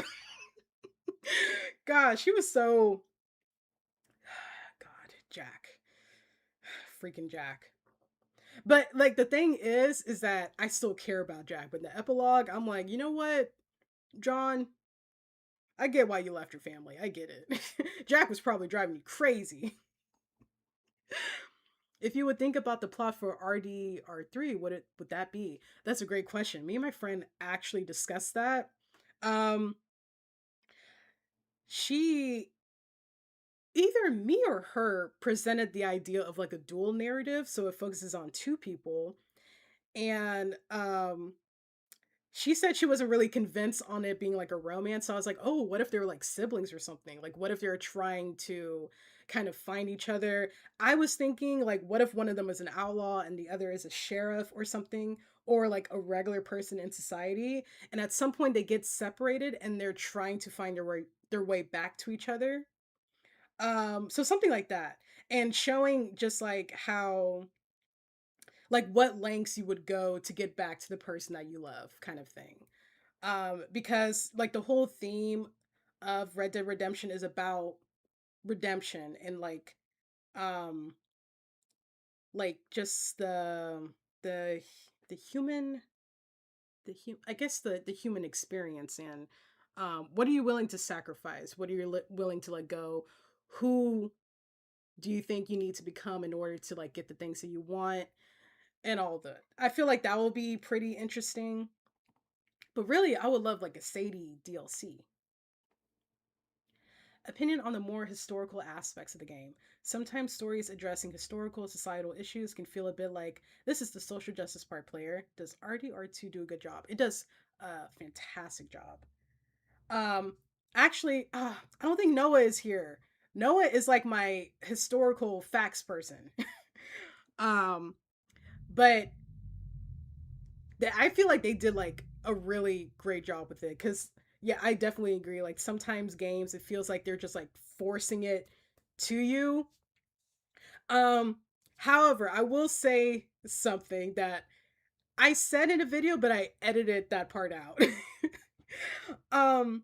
Gosh, he was so God, Jack, freaking Jack. But like the thing is that I still care about Jack. But in the epilogue, I'm like, you know what, John, I get why you left your family. I get it. Jack was probably driving you crazy. If you would think about the plot for RDR3, would that be? That's a great question. Me and my friend actually discussed that. Um, she either me or her presented the idea of like a dual narrative, so it focuses on two people, and she said she wasn't really convinced on it being like a romance. So I was like, oh, what if they were like siblings or something? Like, what if they're trying to kind of find each other? I was thinking, like, what if one of them is an outlaw and the other is a sheriff or something, or like a regular person in society? And at some point they get separated and they're trying to find their way back to each other. So something like that. And showing just like how like what lengths you would go to get back to the person that you love kind of thing. Because like the whole theme of Red Dead Redemption is about redemption and um like just the the human I guess the human experience, and what are you willing to sacrifice, what are you willing to let go, who do you think you need to become in order to like get the things that you want, and all that. I feel like that will be pretty interesting. But really, I would love like a Sadie DLC. Opinion on the more historical aspects of the game. Sometimes stories addressing historical societal issues can feel a bit like this is the social justice part player. Does RDR2 do a good job? It does a fantastic job. Um actually, I don't think Noah is here. Noah is like my historical facts person. um but I feel like they did like a really great job with it cuz yeah, I definitely agree. Like sometimes games it feels like they're just like forcing it to you. Um however, I will say something that I said in a video but I edited that part out. um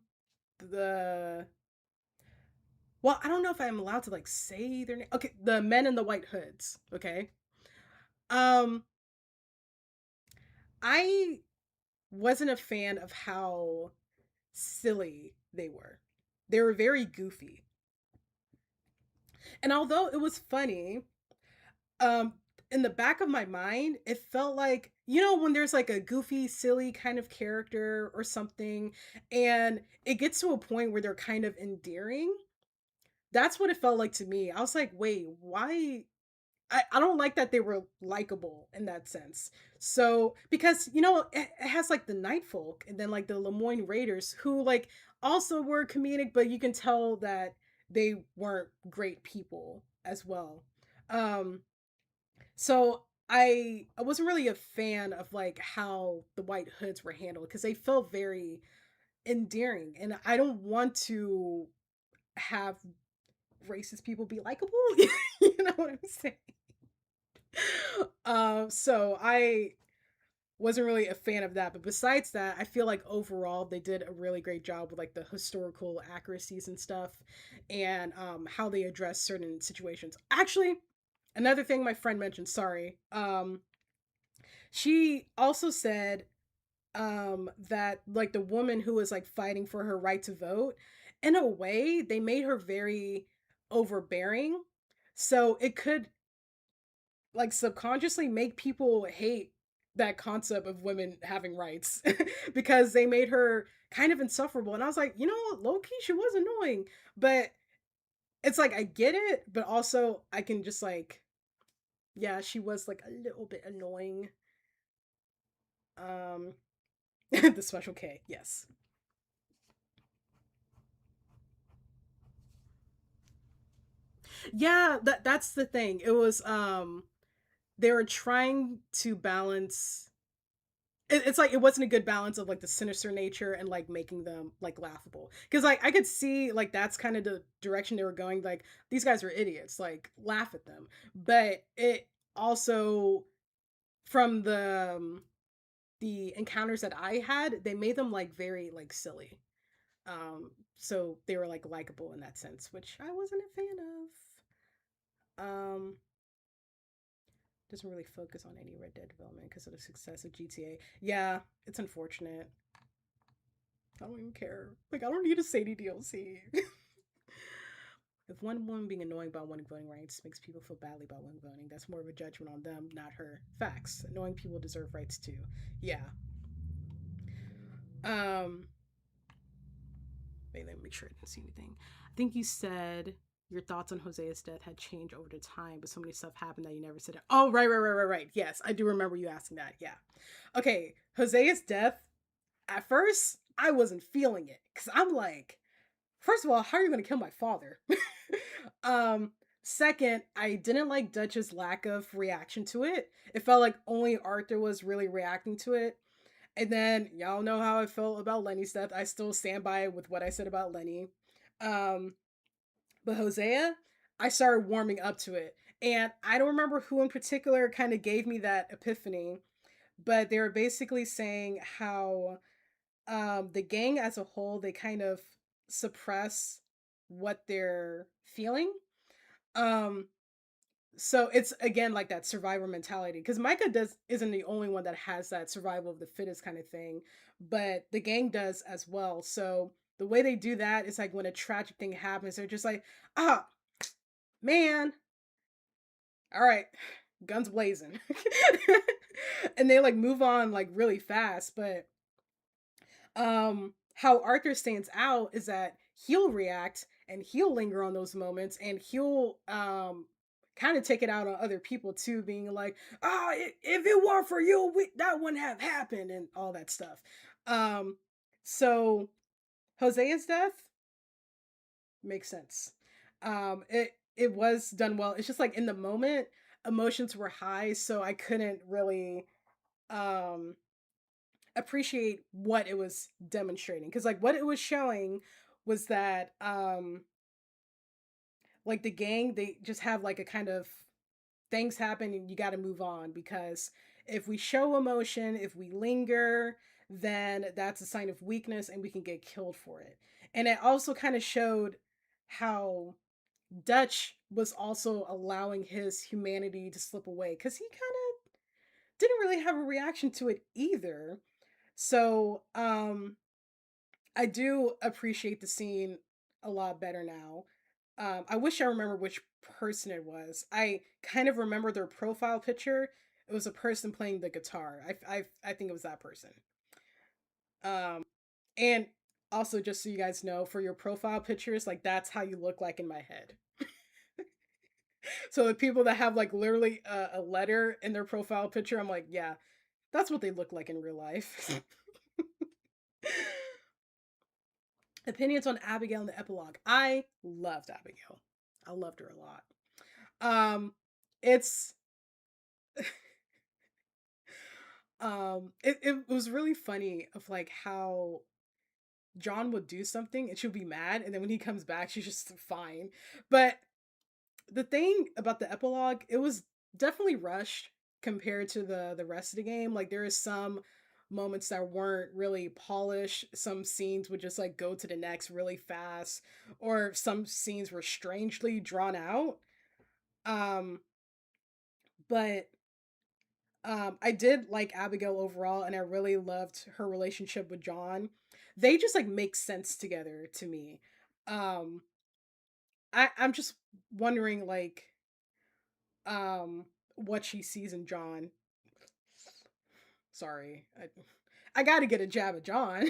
the well, I don't know if I'm allowed to like say their name. Okay, the men in the white hoods, okay? Um I wasn't a fan of how silly they were. They were very goofy. And although it was funny, um in the back of my mind, it felt like when there's like a goofy, silly kind of character or something and it gets to a point where they're kind of endearing. That's what it felt like to me. I was like, "Wait, why I don't like that they were likable in that sense." So, because it has like the Night Folk and then like the Lemoyne Raiders who like also were comedic, but you can tell that they weren't great people as well. Um, so I wasn't really a fan of like how the White Hoods were handled because they felt very endearing, and I don't want to have racist people be likable. You know what I'm saying? So I wasn't really a fan of that, but besides that, I feel like overall they did a really great job with like the historical accuracies and stuff, and how they address certain situations. Actually, another thing my friend mentioned, sorry, she also said that like the woman who was like fighting for her right to vote, in a way they made her very overbearing, so it could like subconsciously make people hate that concept of women having rights because they made her kind of insufferable. And I was like, low key, she was annoying, but it's like I get it, but also I can just like, yeah, she was like a little bit annoying. Um, the Special K, yes. Yeah, that's the thing. It was they were trying to balance it's like it wasn't a good balance of like the sinister nature and like making them like laughable because like I could see like that's kind of the direction they were going, like these guys are idiots, like laugh at them, but it also from the encounters that I had, they made them like very like silly, so they were like likable in that sense, which I wasn't a fan of. Doesn't really focus on any Red Dead development because of the success of GTA. Yeah, it's unfortunate. I don't even care. Like, I don't need a Sadie DLC. If one woman being annoying about winning voting rights makes people feel badly about women voting, that's more of a judgment on them, not her. Facts. Annoying people deserve rights too. Yeah. Um. Wait, let me make sure I didn't see anything. I think you said your thoughts on Hosea's death had changed over the time, but so many stuff happened that you never said it. Oh, right. Yes, I do remember you asking that. Yeah. Okay, Hosea's death. At first, I wasn't feeling it because I'm like, first of all, how are you going to kill my father? um, Second, I didn't like Dutch's lack of reaction to it. It felt like only Arthur was really reacting to it. And then y'all know how I felt about Lenny's death. I still stand by with what I said about Lenny. Um, but Hosea, I started warming up to it. And I don't remember who in particular kind of gave me that epiphany, but they were basically saying how the gang as a whole, they kind of suppress what they're feeling. Um, so it's again like that survivor mentality because Micah does isn't the only one that has that survival of the fittest kind of thing, but the gang does as well. So the way they do that is like when a tragic thing happens, they're just like, ah, man, all right, guns blazing, and they like move on like really fast. But how Arthur stands out is that he'll react and he'll linger on those moments and he'll kind of take it out on other people too, being like, oh, if it weren't for you, that wouldn't have happened and all that stuff. um so Hosea's death makes sense. It was done well. It's just like in the moment emotions were high, so I couldn't really um appreciate what it was demonstrating, because like what it was showing was that like the gang, they just have like a kind of things happen and you got to move on, because if we show emotion, if we linger, then that's a sign of weakness and we can get killed for it. And it also kind of showed how Dutch was also allowing his humanity to slip away, because he kind of didn't really have a reaction to it either. So I do appreciate the scene a lot better now. I wish I remember which person it was. I kind of remember their profile picture. It was a person playing the guitar. I think it was that person. And also, just so you guys know, for your profile pictures, like that's how you look like in my head. So the people that have like literally a letter in their profile picture, I'm like, yeah, that's what they look like in real life. Opinions on Abigail in the epilogue. I loved Abigail. I loved her a lot. It's it was really funny of like how John would do something and she'll be mad, and then when he comes back, she's just fine. But the thing about the epilogue, it was definitely rushed compared to the rest of the game. Like there is some moments that weren't really polished. Some scenes would just like go to the next really fast, or some scenes were strangely drawn out. Um, but I did like Abigail overall, and I really loved her relationship with John. They just like make sense together to me. Um, I'm just wondering like what she sees in John. Sorry, I gotta get a jab at John.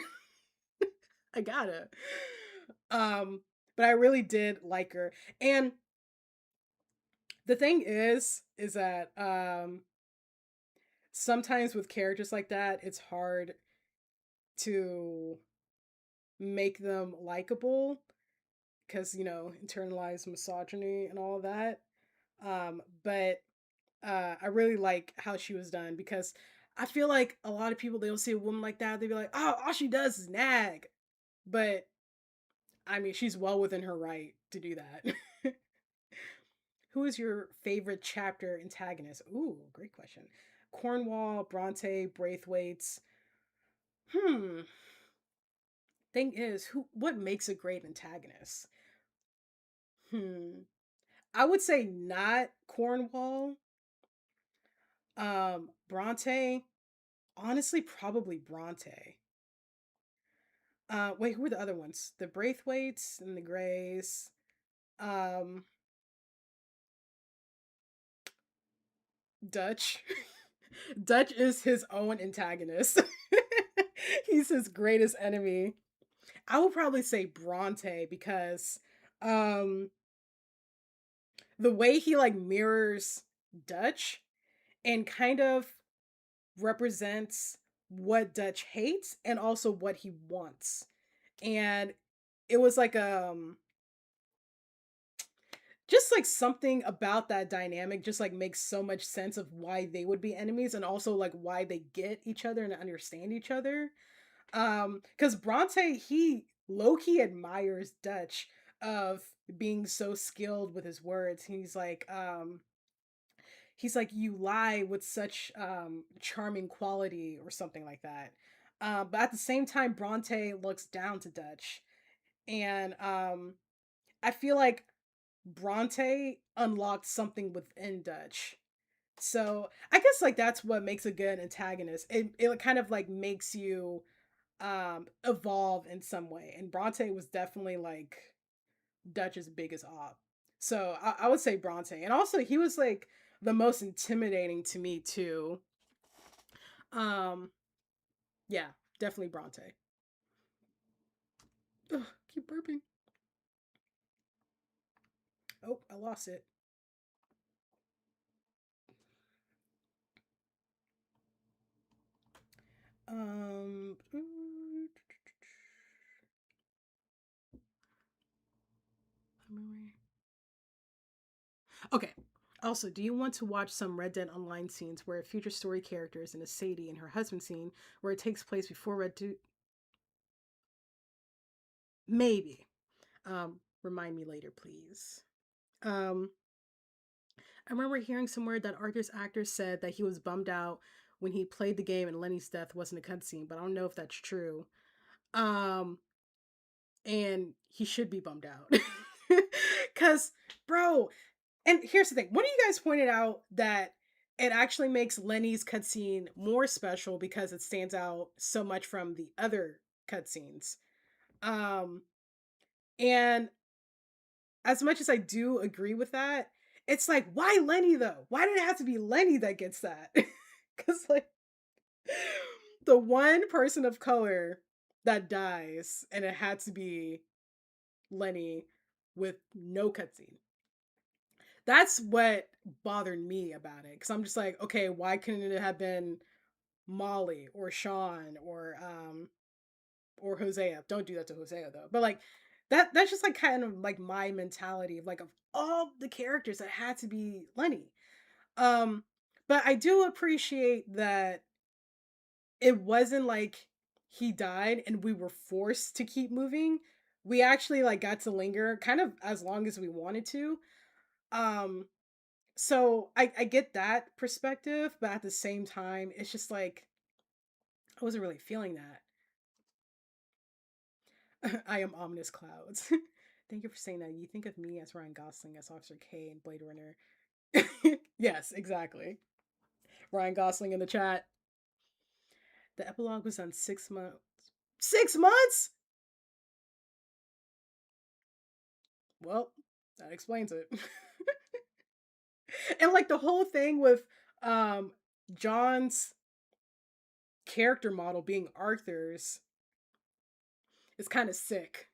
I gotta. Um, but I really did like her, and the thing is that sometimes with characters like that, it's hard to make them likable because, internalized misogyny and all of that. But I really like how she was done because I feel like a lot of people, they'll see a woman like that, they'll be like, oh, all she does is nag. But I mean, she's well within her right to do that. Who is your favorite chapter antagonist? Ooh, great question. Cornwall, Bronte, Braithwaite's. Hmm. Thing is, what makes a great antagonist? Hmm. I would say not Cornwall. Bronte. Honestly, probably Bronte. Wait, who are the other ones? The Braithwaites and the Greys. Um, Dutch. Dutch is his own antagonist. He's his greatest enemy. I would probably say Bronte because um the way he like mirrors Dutch and kind of represents what Dutch hates and also what he wants. And it was like just like something about that dynamic just like makes so much sense of why they would be enemies and also like why they get each other and understand each other. Because Bronte, he low-key admires Dutch of being so skilled with his words. He's like, you lie with such charming quality or something like that. But at the same time, Bronte looks down to Dutch. And I feel like Bronte unlocked something within Dutch. So I guess like that's what makes a good antagonist. It kind of like makes you evolve in some way. And Bronte was definitely like Dutch's biggest op. So I would say Bronte. And also he was like the most intimidating to me too. Um yeah, definitely Bronte. Ugh, keep burping. Oh, I lost it. Um Okay. Also, do you want to watch some Red Dead Online scenes where future story characters in a Sadie and her husband scene where it takes place before Red Dead? Maybe. Remind me later, please. Um, I remember hearing somewhere that Arthur's actor said that he was bummed out when he played the game and Lenny's death wasn't a cutscene, but I don't know if that's true. Um, and he should be bummed out. Cause, bro, and here's the thing. One of you guys pointed out that it actually makes Lenny's cutscene more special because it stands out so much from the other cutscenes. Um, and as much as I do agree with that, it's like, why Lenny though? Why did it have to be Lenny that gets that? Because like the one person of color that dies, and it had to be Lenny with no cutscene. That's what bothered me about it. Because I'm just like, okay, why couldn't it have been Molly or Sean or Hosea? Don't do that to Hosea though. But like that's just like kind of like my mentality of like of all the characters that had to be Lenny. Um, but I do appreciate that it wasn't like he died and we were forced to keep moving. We actually like got to linger kind of as long as we wanted to. Um, so I get that perspective, but at the same time, it's just like I wasn't really feeling that. I am ominous clouds. Thank you for saying that. You think of me as Ryan Gosling as Officer K in Blade Runner. Yes, exactly. Ryan Gosling in the chat. The epilogue was on 6 months. 6 months? Well, that explains it. And like the whole thing with um John's character model being Arthur's is kind of sick.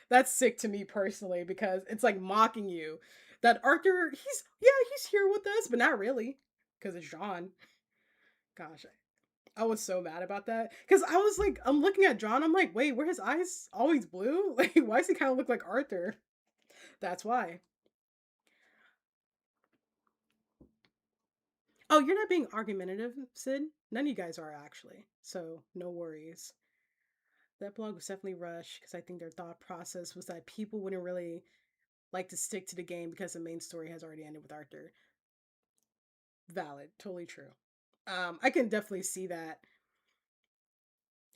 That's sick to me personally because it's like mocking you that Arthur, he's here with us, but not really because it's John. Gosh, I was so mad about that because I was like, I'm looking at John. I'm like, wait, were his eyes always blue? Like, why does he kind of look like Arthur? That's why. Oh, you're not being argumentative, Sid. None of you guys are actually, so no worries. That blog was definitely rushed because I think their thought process was that people wouldn't really like to stick to the game because the main story has already ended with Arthur. Valid, totally true. I can definitely see that.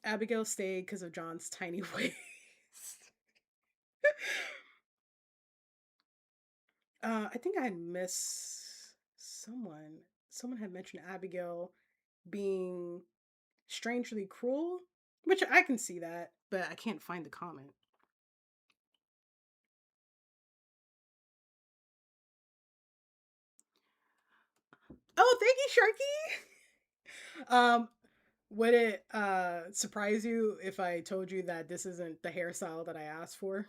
Abigail stayed because of John's tiny waist. I think I had missed someone. Someone had mentioned Abigail being strangely cruel, which I can see that, but I can't find the comment. Oh, thank you, Sharky. Would it surprise you if I told you that this isn't the hairstyle that I asked for?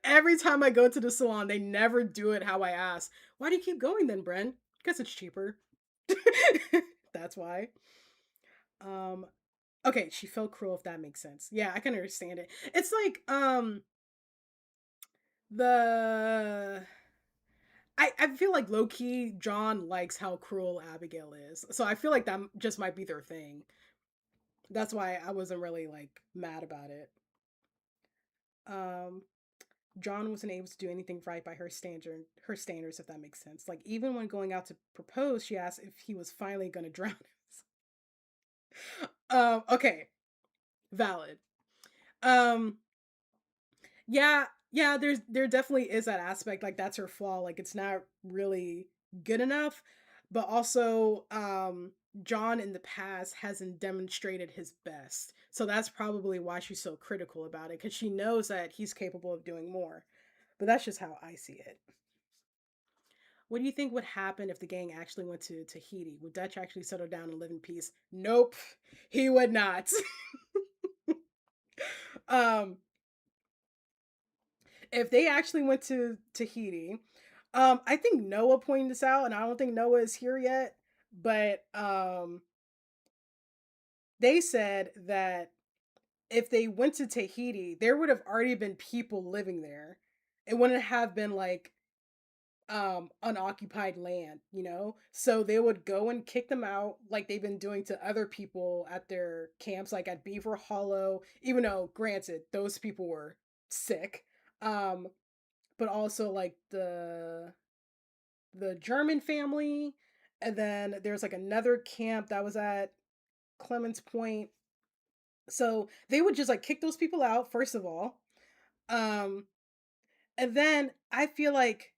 Every time I go to the salon, they never do it how I ask. Why do you keep going then, Bren? Because it's cheaper. That's why. Um okay, she felt cruel if that makes sense. Yeah, I can understand it. It's like the I feel like low key John likes how cruel Abigail is. So I feel like that just might be their thing. That's why I wasn't really like mad about it. Um John wasn't able to do anything right by her standards, if that makes sense. Like even when going out to propose, she asked if he was finally gonna drown us. Okay, valid. Um yeah, yeah, there definitely is that aspect, like that's her flaw. Like it's not really good enough. But also, John in the past hasn't demonstrated his best. So that's probably why she's so critical about it, because she knows that he's capable of doing more. But that's just how I see it. What do you think would happen if the gang actually went to Tahiti? Would Dutch actually settle down and live in peace? Nope, he would not. um, if they actually went to Tahiti, I think Noah pointed this out, and I don't think Noah is here yet, but they said that if they went to Tahiti, there would have already been people living there. It wouldn't have been like unoccupied land, you know? So they would go and kick them out like they've been doing to other people at their camps, like at Beaver Hollow, even though granted, those people were sick. Um, but also like the German family, and then there's like another camp that was at Clemens Point. So they would just like kick those people out, first of all. Um, and then I feel like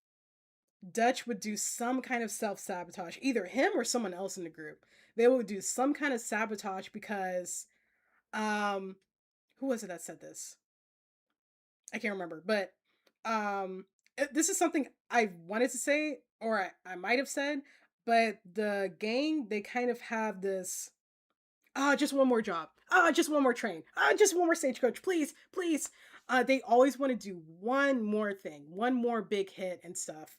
Dutch would do some kind of self sabotage, either him or someone else in the group. They would do some kind of sabotage because, um, who was it that said this? I can't remember, but this is something I wanted to say, or I might have said, but the gang, they kind of have this, just one more job, just one more train, just one more stagecoach, please, please. They always want to do one more thing, one more big hit and stuff.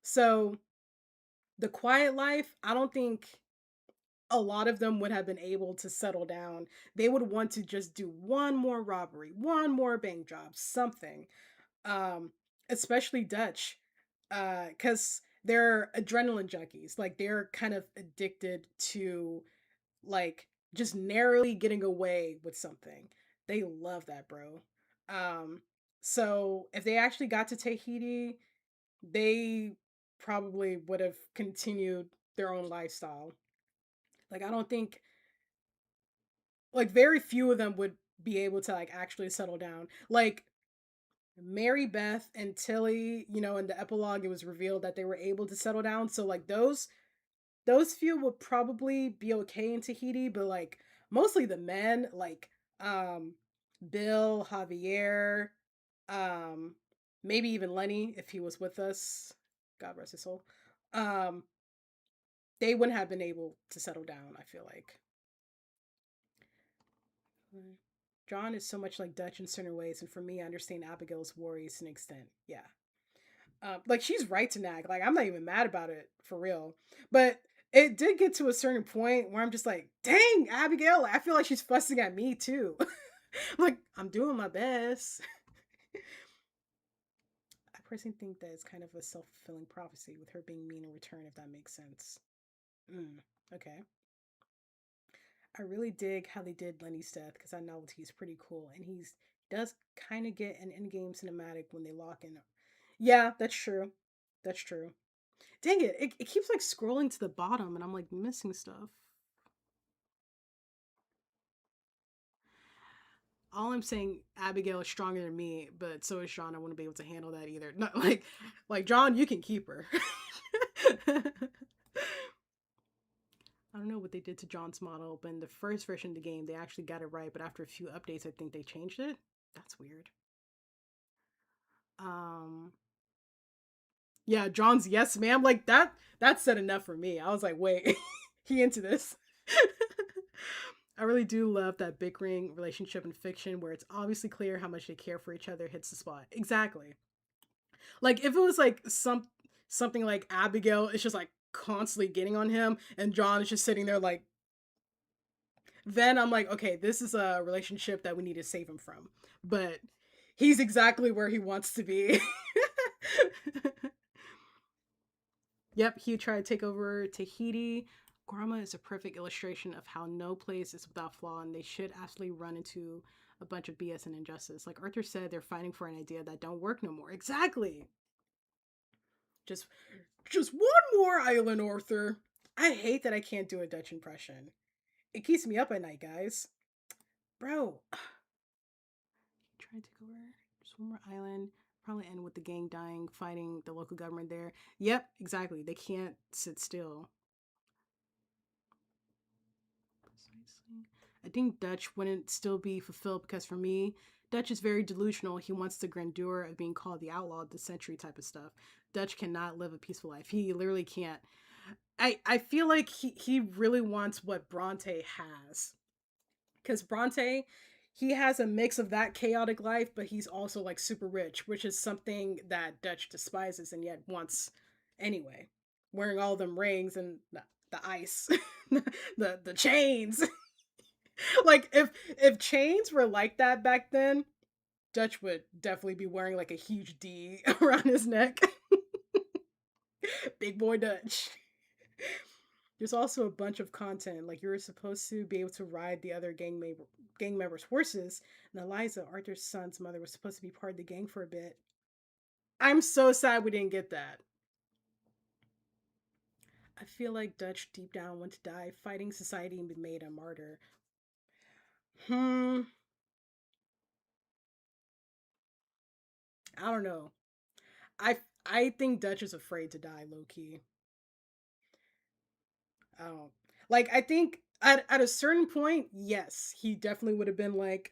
So the quiet life, I don't think a lot of them would have been able to settle down. They would want to just do one more robbery, one more bank job, something. um Especially Dutch, cuz they're adrenaline junkies. Like they're kind of addicted to like just narrowly getting away with something. They love that, bro. um so if they actually got to Tahiti, they probably would have continued their own lifestyle. Like I don't think, like very few of them would be able to like actually settle down. Like Mary Beth and Tilly, you know, in the epilogue, it was revealed that they were able to settle down. So like those few would probably be okay in Tahiti, but like mostly the men, like um Bill, Javier, um, maybe even Lenny if he was with us. God rest his soul. Um, they wouldn't have been able to settle down, I feel like. John is so much like Dutch in certain ways, and for me, I understand Abigail's worries to an extent. Yeah. Like she's right to nag. Like I'm not even mad about it for real. But It did get to a certain point where I'm just like, dang, Abigail, I feel like she's fussing at me too. Like, I'm doing my best. I personally think that it's kind of a self fulfilling prophecy with her being mean in return, if that makes sense. Mm, okay. I really dig how they did Lenny's death because that novelty is pretty cool, and he's does kind of get an in-game cinematic when they lock in. Yeah, that's true. That's true. Dang it, it keeps like scrolling to the bottom, and I'm like missing stuff. All I'm saying, Abigail is stronger than me, but so is John. I wouldn't be able to handle that either. Not like John, you can keep her. I don't know what they did to John's model, but in the first version of the game, they actually got it right. But after a few updates, I think they changed it. That's weird. Um, yeah, John's yes, ma'am. Like that. That said enough for me. I was like, wait, he into this. I really do love that bickering relationship in fiction where it's obviously clear how much they care for each other hits the spot. Exactly. Like if it was like something like Abigail is just like constantly getting on him and John is just sitting there like, then I'm like, okay, this is a relationship that we need to save him from. But he's exactly where he wants to be. Yep, he tried to take over Tahiti. Guarma is a perfect illustration of how no place is without flaw, and they should absolutely run into a bunch of BS and injustice. Like Arthur said, they're fighting for an idea that don't work no more. Exactly. Just just one more island, Arthur. I hate that I can't do a Dutch impression. It keeps me up at night, guys. Bro, trying to take over just one more island. Probably end with the gang dying, fighting the local government there. Yep, exactly. They can't sit still. Precisely. I think Dutch wouldn't still be fulfilled because for me, Dutch is very delusional. He wants the grandeur of being called the outlaw of the century type of stuff. Dutch cannot live a peaceful life. He literally can't. I feel like he really wants what Bronte has. Because Bronte, he has a mix of that chaotic life, but he's also like super rich, which is something that Dutch despises and yet wants anyway. Wearing all them rings and the ice, the chains. Like if chains were like that back then, Dutch would definitely be wearing like a huge D around his neck. Big boy Dutch. There's also a bunch of content. Like you were supposed to be able to ride the other gang members' horses, and Eliza, Arthur's son's mother, was supposed to be part of the gang for a bit. I'm so sad we didn't get that. I feel like Dutch deep down wanted to die fighting society and be made a martyr. Hmm, I don't know. I think Dutch is afraid to die, low key. I don't like. I think at a certain point, yes, he definitely would have been like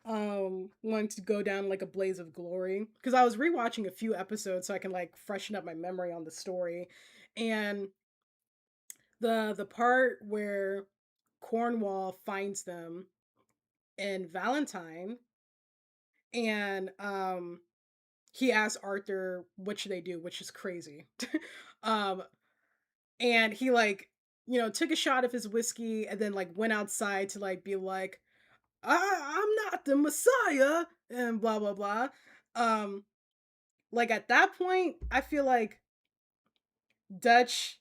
wanting to go down like a blaze of glory because I was rewatching a few episodes so I can like freshen up my memory on the story, and the part where Cornwall finds them in Valentine, and he asks Arthur what should they do, which is crazy. um and he like took a shot of his whiskey and then like went outside to like be like I'm not the messiah and blah blah blah. um like at that point I feel like Dutch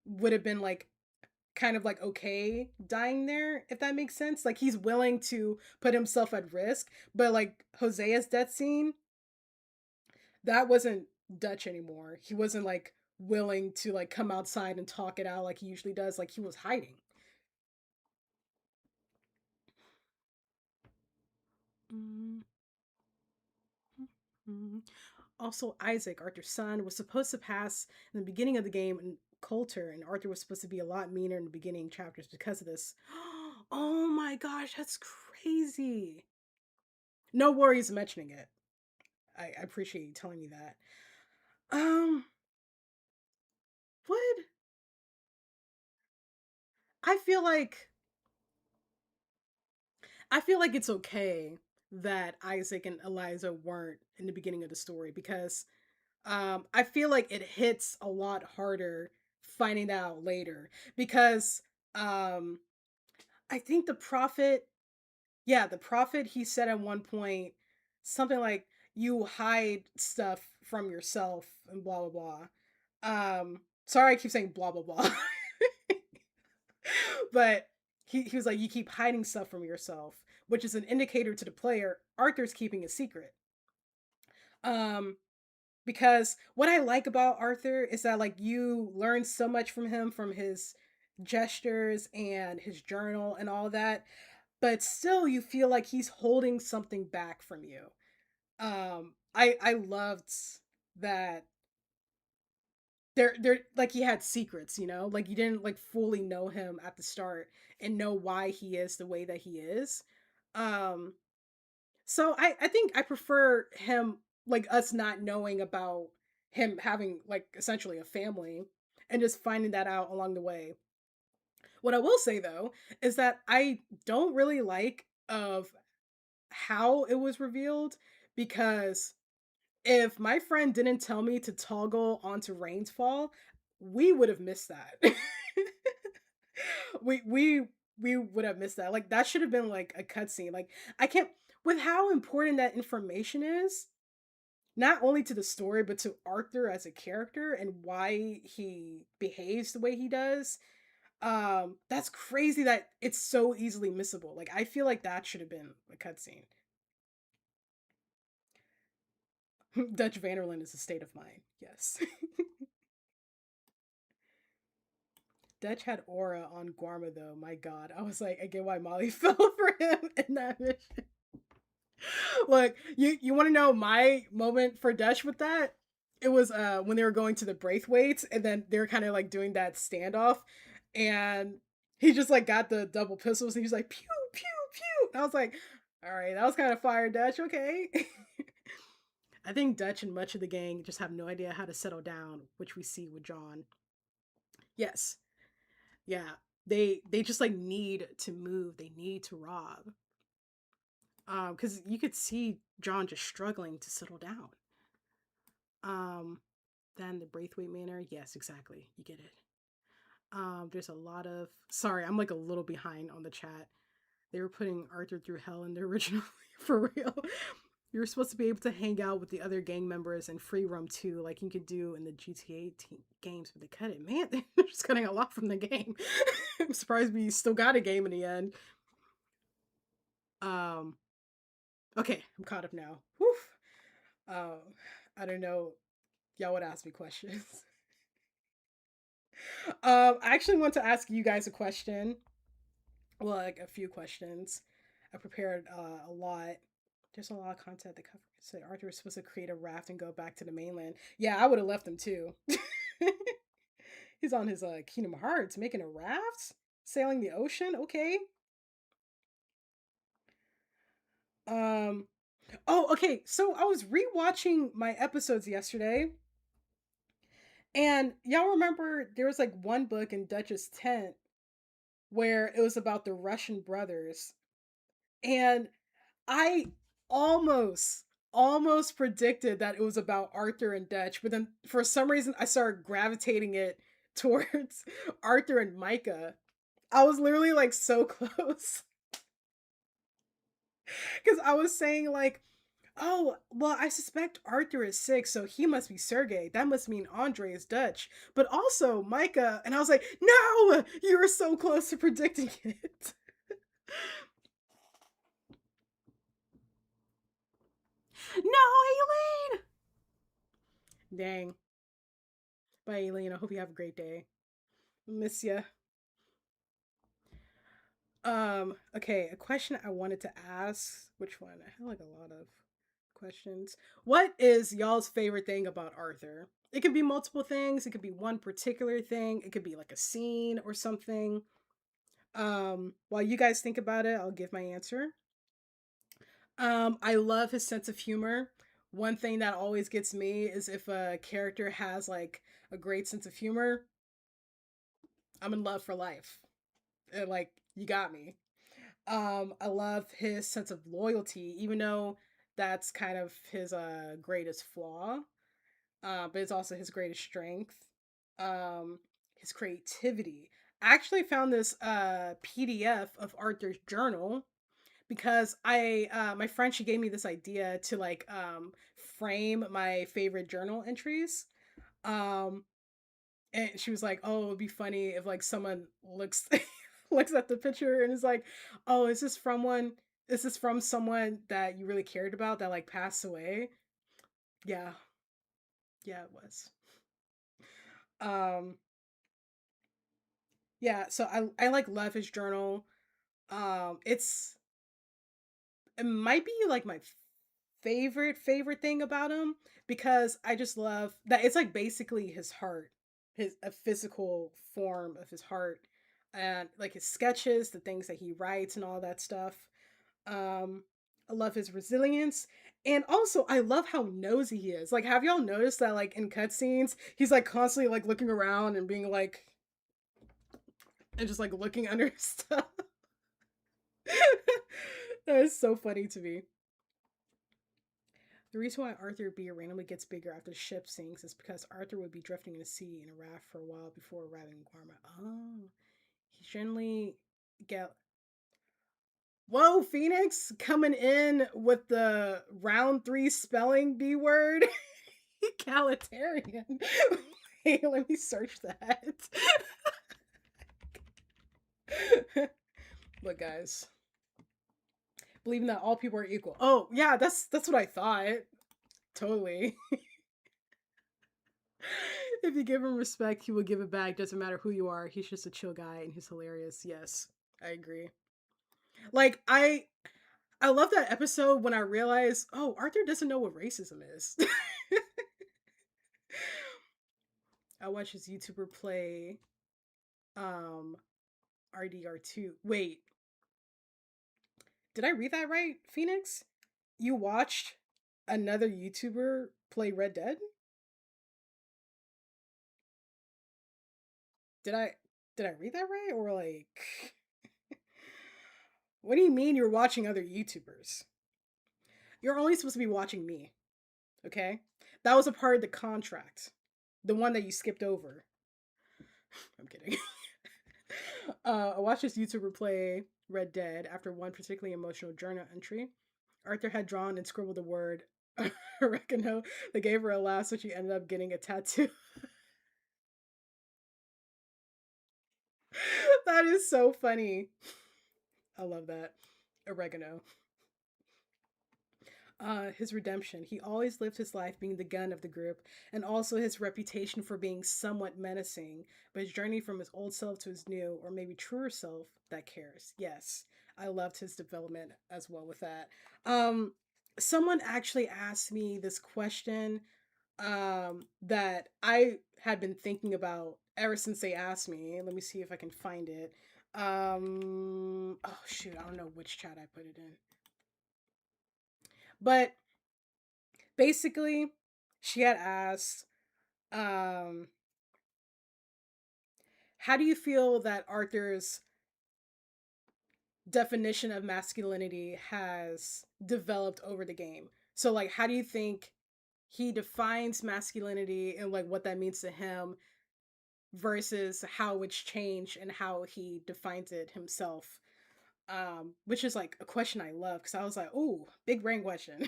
would have been like kind of like okay dying there, if that makes sense. Like he's willing to put himself at risk, but like Hosea's death scene, that wasn't Dutch anymore. He wasn't like willing to like come outside and talk it out like he usually does. Like he was hiding. Mm-hmm. Also, Isaac, Arthur's son, was supposed to pass in the beginning of the game in Coulter, and Arthur was supposed to be a lot meaner in the beginning chapters because of this. Oh my gosh, that's crazy. No worries mentioning it. I appreciate you telling me that. Um, what? I feel like I feel like it's okay that Isaac and Eliza weren't in the beginning of the story because I feel like it hits a lot harder finding out later because um I think the prophet, yeah, the prophet, he said at one point something like you hide stuff from yourself and blah blah blah. Sorry I keep saying blah blah blah. But he was like, you keep hiding stuff from yourself, which is an indicator to the player Arthur's keeping a secret. Um, because what I like about Arthur is that like you learn so much from him, from his gestures and his journal and all that, but still you feel like he's holding something back from you. I loved that there like he had secrets, you know? Like you didn't like fully know him at the start and know why he is the way that he is. Um so I think I prefer him, like us not knowing about him having like essentially a family and just finding that out along the way. What I will say though is that I don't really like of how it was revealed because if my friend didn't tell me to toggle onto Rain's Fall, we would have missed that. we we we would have missed that. Like that should have been like a cutscene. Like I can't, with how important that information is, not only to the story but to Arthur as a character and why he behaves the way he does. That's crazy that it's so easily missable. Like I feel like that should have been a cutscene. Dutch Vanderland is a state of mind. Yes. Dutch had aura on Guarma though. My God, I was like, I get why Molly fell for him in that mission. Look, you want to know my moment for Dutch with that? It was when they were going to the Braithwaites, and then they were kind of like doing that standoff, and he just like got the double pistols, and he was like pew pew pew. And I was like, all right, that was kind of fire, Dutch. Okay. I think Dutch and much of the gang just have no idea how to settle down, which we see with John. Yes, yeah, they just like need to move. They need to rob. Because you could see John just struggling to settle down. Um, then the Braithwaite Manor. Yes, exactly. You get it. There's a lot of, sorry, I'm like a little behind on the chat. They were putting Arthur through hell in the original for real. You're supposed to be able to hang out with the other gang members and free roam too, like you could do in the GTA games, but they cut it. Man, they're just cutting a lot from the game. I'm surprised we still got a game in the end. Um, okay, I'm caught up now. Whew. I don't know. Y'all would ask me questions. I actually want to ask you guys a question. Well, like a few questions. I prepared a lot. There's a lot of content that covers. Said Arthur was supposed to create a raft and go back to the mainland. Yeah, I would have left him too. He's on his Kingdom Hearts making a raft, sailing the ocean. Okay. Um. Oh, okay. So I was rewatching my episodes yesterday, and y'all remember there was like one book in Dutch's tent where it was about the Russian brothers, and I almost almost predicted that it was about Arthur and Dutch, but then for some reason I started gravitating it towards Arthur and Micah. I was literally like so close because I was saying like, oh, well, I suspect Arthur is sick, so he must be Sergey. That must mean Andre is Dutch, but also Micah. And I was like, no, you were so close to predicting it. No, Aileen! Dang. Bye, Aileen. I hope you have a great day. Miss ya. Okay, a question I wanted to ask. Which one? I have like a lot of questions. What is y'all's favorite thing about Arthur? It could be multiple things, it could be one particular thing, it could be like a scene or something. While you guys think about it, I'll give my answer. I love his sense of humor. One thing that always gets me is if a character has like a great sense of humor, I'm in love for life. Like you got me. I love his sense of loyalty, even though that's kind of his greatest flaw. But it's also his greatest strength. Um, his creativity. I actually found this PDF of Arthur's journal because I my friend, she gave me this idea to like frame my favorite journal entries. Um and she was like, "Oh, it'd be funny if like someone looks looks at the picture and is like, "Oh, is this from one? Is this from someone that you really cared about that like passed away?" Yeah, yeah, it was. Um, yeah, so I like love his journal. It's it might be like my favorite thing about him because I just love that it's like basically his heart, his a physical form of his heart, and like his sketches, the things that he writes, and all that stuff. Um, I love his resilience. And also, I love how nosy he is. Like, have y'all noticed that, like, in cutscenes, he's like constantly like looking around and being like, and just like looking under stuff? That is so funny to me. The reason why Arthur B randomly gets bigger after the ship sinks is because Arthur would be drifting in the sea in a raft for a while before arriving in Guarma. Oh, he generally get. Whoa, Phoenix coming in with the round three spelling B word. Egalitarian. Wait, let me search that. Look, guys, believing that all people are equal. Oh, yeah, that's what I thought. Totally. If you give him respect, he will give it back. Doesn't matter who you are. He's just a chill guy and he's hilarious. Yes, I agree. Like I love that episode when I realized, oh, Arthur doesn't know what racism is. I watched this YouTuber play um RDR2. Wait, did I read that right, Phoenix? You watched another YouTuber play Red Dead? Did I did I read that right or like what do you mean you're watching other YouTubers? You're only supposed to be watching me, okay? That was a part of the contract. The one that you skipped over. I'm kidding. I watched this YouTuber play Red Dead after one particularly emotional journal entry. Arthur had drawn and scribbled the word oregano that gave her a laugh, so she ended up getting a tattoo. That is so funny. I love that. Oregano. His redemption. He always lived his life being the gun of the group, and also his reputation for being somewhat menacing, but his journey from his old self to his new, or maybe truer self that cares. Yes, I loved his development as well with that. Um, Someone actually asked me this question that I had been thinking about ever since they asked me. Let me see if I can find it. Oh shoot, I don't know which chat I put it in. But basically, she had asked, um, how do you feel that Arthur's definition of masculinity has developed over the game? So, like, how do you think he defines masculinity and like what that means to him versus how it's changed and how he defines it himself? Which is like a question I love because I was like, "Ooh, big brain question."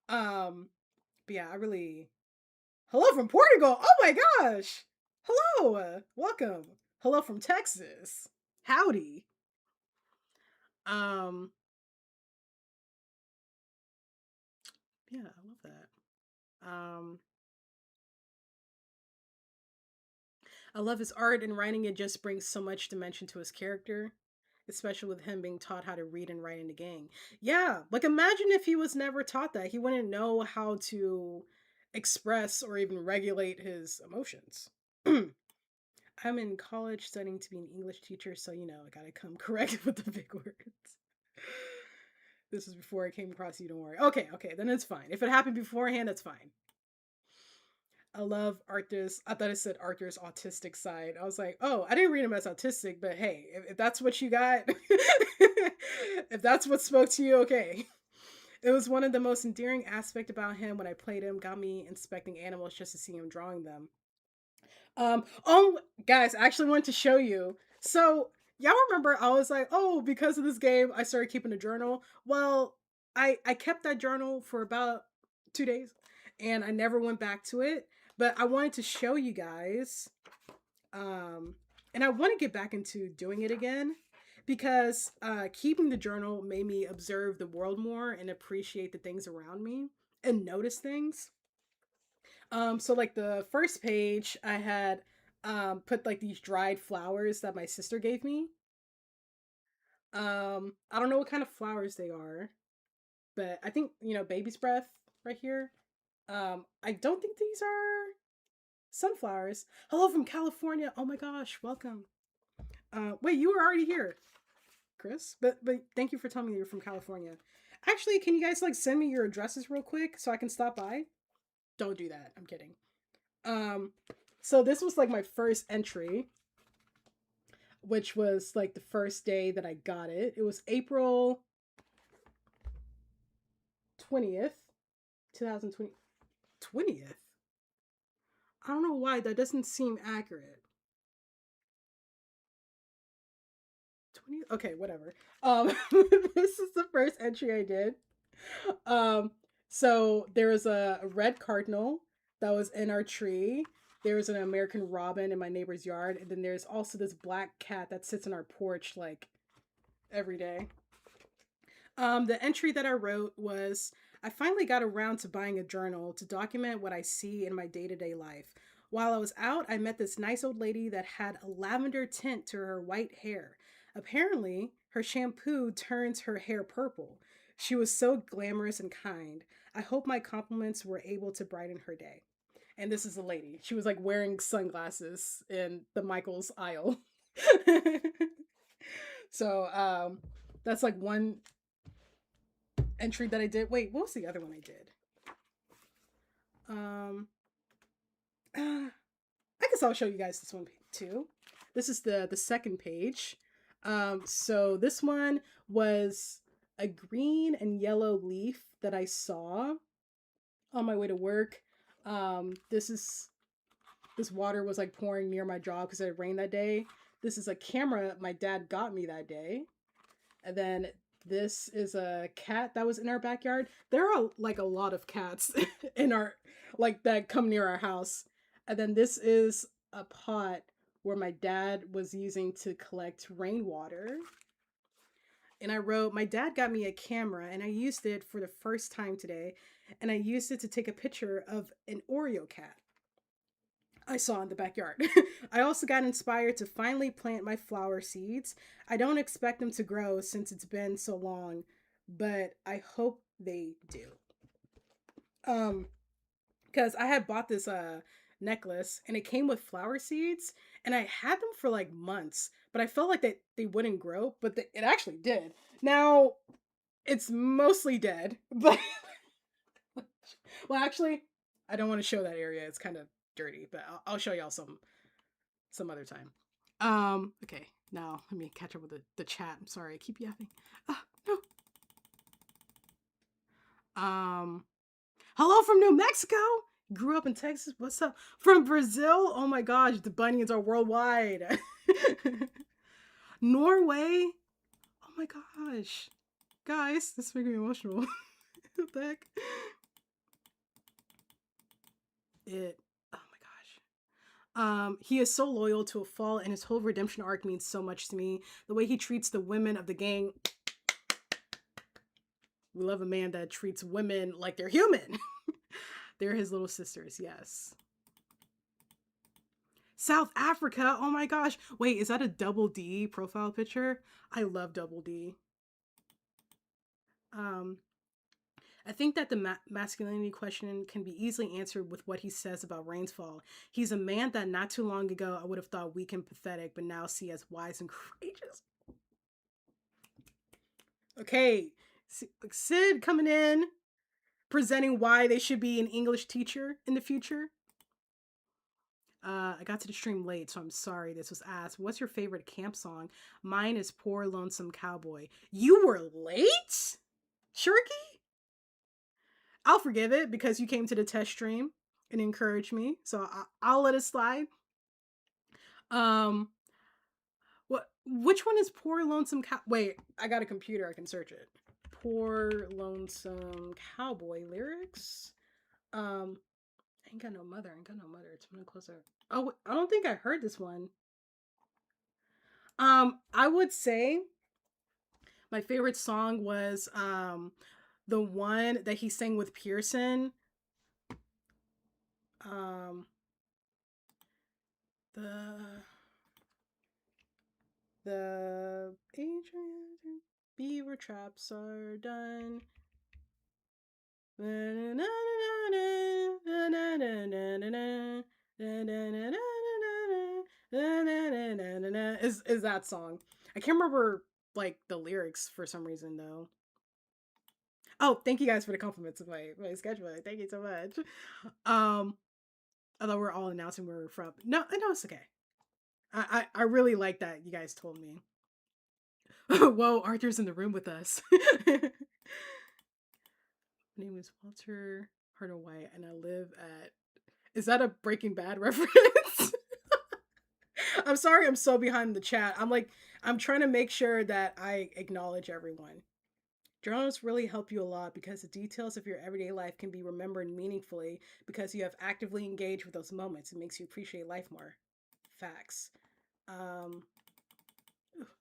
um, but yeah, I really hello from Portugal. Oh my gosh. Hello. Welcome. Hello from Texas. Howdy. Um yeah, I love that. I love his art and writing. It just brings so much dimension to his character, especially with him being taught how to read and write in the game. Yeah, like imagine if he was never taught that. He wouldn't know how to express or even regulate his emotions. I'm in college studying to be an English teacher, so you know, I gotta come correct with the big words. This is before I came across you, don't worry. Okay, okay, then it's fine. If it happened beforehand, that's fine. I love Arthur's. I thought it said Arthur's autistic side. I was like, oh, I didn't read him as autistic, but hey, if that's what you got, if that's what spoke to you, okay. It was one of the most endearing aspect about him when I played him, got me inspecting animals just to see him drawing them. Oh, guys, I actually wanted to show you. So, y'all remember I was like, oh, because of this game, I started keeping a journal. Well, I kept that journal for about 2 days, and I never went back to it. But I wanted to show you guys, um, and I want to get back into doing it again because keeping the journal made me observe the world more and appreciate the things around me and notice things. So like the first page, I had put like these dried flowers that my sister gave me. I don't know what kind of flowers they are, but I think, baby's breath right here. I don't think these are sunflowers. Hello from California. Oh my gosh, welcome. Wait, you were already here, Chris. But thank you for telling me you're from California. Actually, can you guys like send me your addresses real quick so I can stop by? Don't do that. I'm kidding. Um, so this was like my first entry, which was like the first day that I got it. It was April 20th, 2020. 20th? I don't know why that doesn't seem accurate. 20th? Okay, whatever. This is the first entry I did. Um, so there was a red cardinal that was in our tree. There was an American robin in my neighbor's yard, and then there's also this black cat that sits on our porch like every day. The entry that I wrote was I finally got around to buying a journal to document what I see in my day to day life. While I was out, I met this nice old lady that had a lavender tint to her white hair. Apparently, her shampoo turns her hair purple. She was so glamorous and kind. I hope my compliments were able to brighten her day. And this is a lady. She was like wearing sunglasses in the Michaels aisle. So, that's like one entry that I did. Wait, what was the other one I did? Um, I guess I'll show you guys this one too. This is the second page. So this one was a green and yellow leaf that I saw on my way to work. This water was like pouring near my job because it rained that day. This is a camera my dad got me that day. And then this is a cat that was in our backyard. There are like a lot of cats in our like that come near our house. And then this is a pot where my dad was using to collect rainwater. And I wrote, my dad got me a camera and I used it for the first time today. And I used it to take a picture of an Oreo cat I saw in the backyard. I also got inspired to finally plant my flower seeds. I don't expect them to grow since it's been so long, but I hope they do. Um, because I had bought this necklace and it came with flower seeds and I had them for like months, but I felt like they wouldn't grow, but it actually did. Now it's mostly dead, but well, actually, I don't want to show that area. It's kind of dirty, but I'll show y'all some other time. Okay, now let me catch up with the chat. I'm sorry, I keep yapping. No. Um, hello from New Mexico. Grew up in Texas. What's up? From Brazil? Oh my gosh, the bunions are worldwide. Norway? Oh my gosh. Guys, this is making me emotional. What the heck? It. Oh my gosh. He is so loyal to a fault, and his whole redemption arc means so much to me. The way he treats the women of the gang. We love a man that treats women like they're human. They're his little sisters, yes. South Africa. Oh my gosh. Wait, is that a Double D profile picture? I love Double D. Um, I think that the masculinity question can be easily answered with what he says about Rainsfall. He's a man that not too long ago I would have thought weak and pathetic, but now see as wise and courageous. Okay, Sid coming in, presenting why they should be an English teacher in the future. I got to the stream late, so I'm sorry this was asked. What's your favorite camp song? Mine is Poor Lonesome Cowboy. You were late? Shirky? I'll forgive it because you came to the test stream and encouraged me, so I'll let it slide. Um, which one is Poor Lonesome Cow? Wait, I got a computer. I can search it. Poor Lonesome Cowboy lyrics. Um, ain't got no mother. Ain't got no mother. It's one closer. Oh, I don't think I heard this one. I would say my favorite song was the one that he sang with Pearson. Um, the Adrian Beaver traps are done. Is that song? I can't remember like the lyrics for some reason though. Oh, thank you guys for the compliments of my schedule. Thank you so much. Um, although we're all announcing where we're from. No, no, it's okay. I really like that you guys told me. Whoa, Arthur's in the room with us. My name is Walter Harder White, and I live at. Is that a Breaking Bad reference? I'm sorry, I'm so behind the chat. I'm trying to make sure that I acknowledge everyone. Journals really help you a lot because the details of your everyday life can be remembered meaningfully because you have actively engaged with those moments. It makes you appreciate life more. Facts. Um,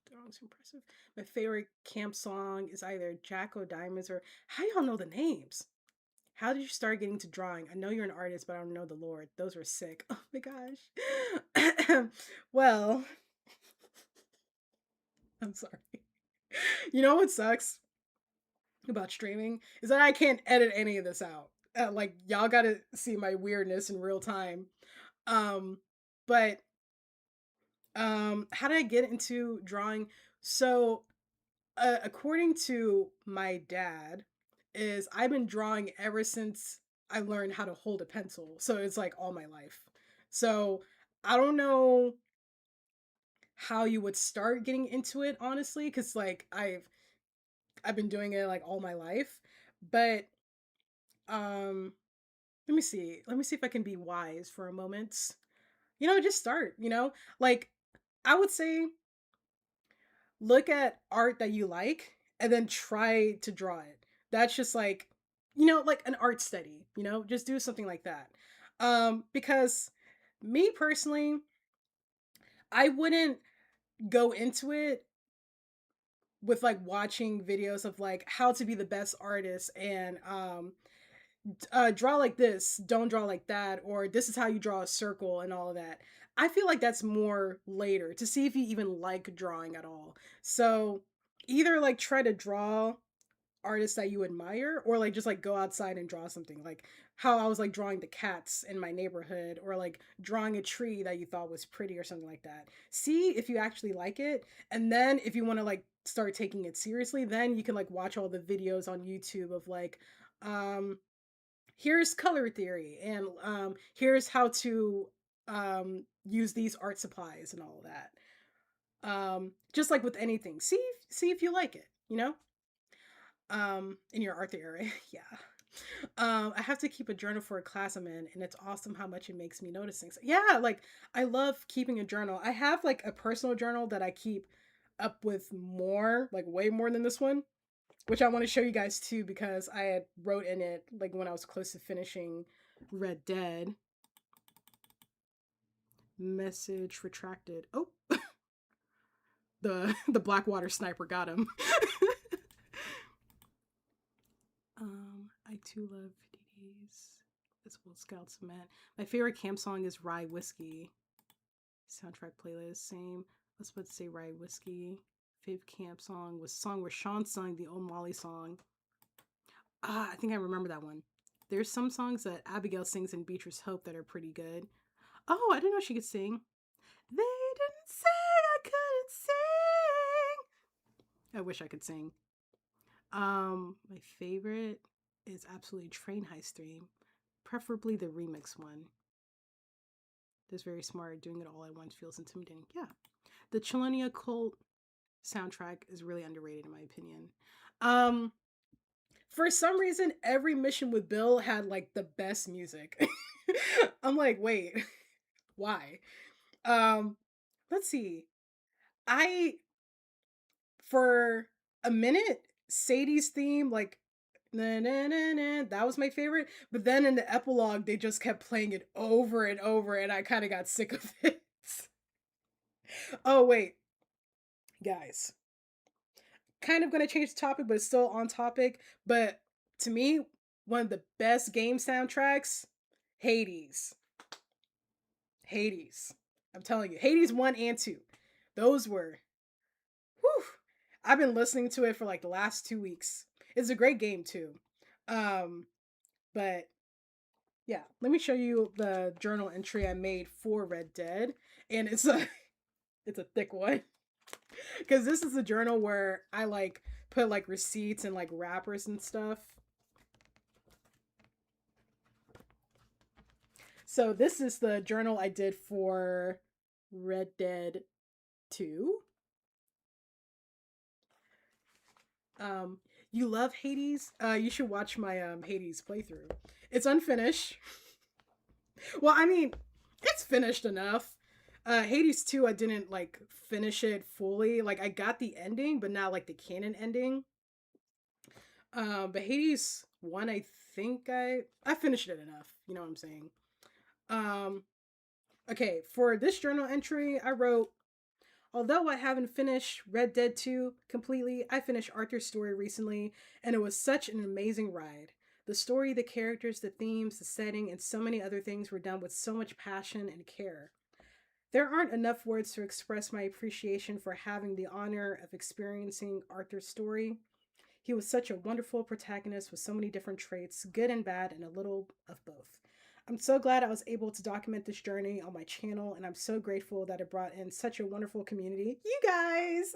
Journal's impressive. My favorite camp song is either Jack O' Diamonds or how y'all know the names? How did you start getting to drawing? I know you're an artist, but I don't know the Lord. Those were sick. Oh my gosh. Well, I'm sorry. You know what sucks about streaming is that I can't edit any of this out. Like y'all got to see my weirdness in real time. Um, but how did I get into drawing? So, according to my dad, is I've been drawing ever since I learned how to hold a pencil. So it's like all my life. So I don't know how you would start getting into it honestly because like I've been doing it like all my life, but um let me see if I can be wise for a moment. Just start, like I would say look at art that you like and then try to draw it. That's just like like an art study, just do something like that. Because me personally, I wouldn't go into it with like watching videos of like how to be the best artist and draw like this, don't draw like that, or this is how you draw a circle and all of that. I feel like that's more later to see if you even like drawing at all. So either like try to draw artists that you admire or like just like go outside and draw something like how I was like drawing the cats in my neighborhood or like drawing a tree that you thought was pretty or something like that. See if you actually like it, and then if you want to like start taking it seriously, then you can like watch all the videos on YouTube of like um here's color theory and here's how to use these art supplies and all of that. Just like with anything, see if you like it, in your art theory. Yeah. I have to keep a journal for a class I'm in, and it's awesome how much it makes me notice things. Yeah, like I love keeping a journal. I have like a personal journal that I keep up with more, like way more than this one, which I want to show you guys too because I had wrote in it like when I was close to finishing Red Dead. Message retracted. Oh, the Blackwater sniper got him. I too love DDs. As well, Scout Cement. My favorite camp song is Rye Whiskey. Soundtrack playlist, same. Let's about to say Rye Whiskey. Fave camp song was song where Sean sung the old Molly song. I think I remember that one. There's some songs that Abigail sings in Beatrice Hope that are pretty good. Oh, I didn't know she could sing. They didn't say I couldn't sing. I wish I could sing. My favorite is absolutely Train Heist Theme, preferably the remix one. That's very smart. Doing it all at once feels intimidating. Yeah. The Chelonia Cult soundtrack is really underrated in my opinion. Um, for some reason, every mission with Bill had like the best music. I'm like, wait, why? Um, let's see. I for a minute, Sadie's theme, like na na na na, that was my favorite. But then in the epilogue, they just kept playing it over and over, and I kind of got sick of it. Oh wait, guys, kind of gonna change the topic, but it's still on topic. But to me, one of the best game soundtracks, Hades. Hades. I'm telling you, Hades 1 and 2. Those were whew. I've been listening to it for like the last 2 weeks. It's a great game too. Um, but yeah, let me show you the journal entry I made for Red Dead. And it's a it's a thick one. Because this is a journal where I like put like receipts and like wrappers and stuff. So this is the journal I did for Red Dead 2. Um, you love Hades? You should watch my Hades playthrough. It's unfinished. Well, I mean, it's finished enough. Hades 2, I didn't like finish it fully. Like I got the ending, but not like the canon ending. But Hades 1, I think I finished it enough. You know what I'm saying? Um, okay, for this journal entry, I wrote, although I haven't finished Red Dead 2 completely, I finished Arthur's story recently, and it was such an amazing ride. The story, the characters, the themes, the setting, and so many other things were done with so much passion and care. There aren't enough words to express my appreciation for having the honor of experiencing Arthur's story. He was such a wonderful protagonist with so many different traits, good and bad, and a little of both. I'm so glad I was able to document this journey on my channel, and I'm so grateful that it brought in such a wonderful community, you guys,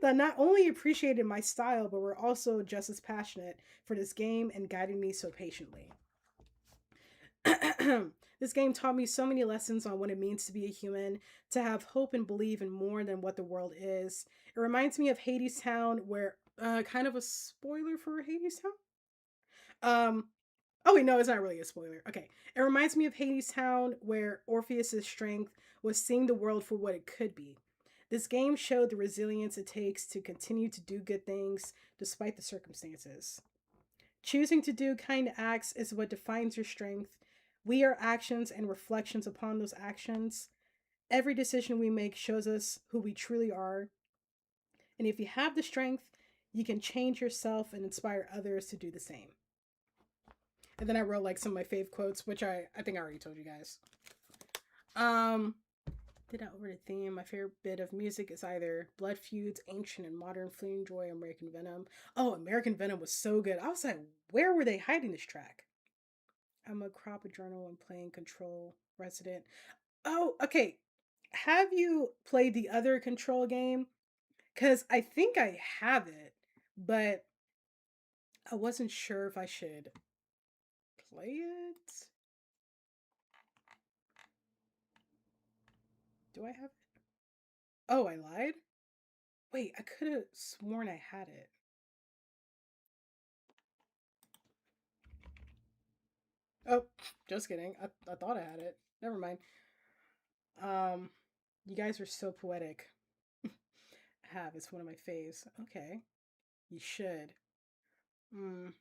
that not only appreciated my style, but were also just as passionate for this game and guided me so patiently. This game taught me so many lessons on what it means to be a human, to have hope and believe in more than what the world is. It reminds me of Hades Town, where kind of a spoiler for Hades Town. Um, oh wait, no, it's not really a spoiler. Okay, it reminds me of Hades Town, where Orpheus's strength was seeing the world for what it could be. This game showed the resilience it takes to continue to do good things despite the circumstances. Choosing to do kind acts is what defines your strength. We are actions and reflections upon those actions. Every decision we make shows us who we truly are. And if you have the strength, you can change yourself and inspire others to do the same. And then I wrote like some of my fave quotes, which I think I already told you guys. Um, did that over the theme. My favorite bit of music is either Blood Feuds, Ancient and Modern, Fleeting Joy, American Venom. Oh, American Venom was so good. I was like, where were they hiding this track? I'm a crop a journal and playing Control Resident. Oh, okay. Have you played the other Control game? Because I think I have it, but I wasn't sure if I should play it. Do I have it? Oh, I lied? Wait, I could have sworn I had it. Oh, just kidding. I thought I had it. Never mind. Um, you guys are so poetic. Have, it's one of my faves. Okay. You should. Mm.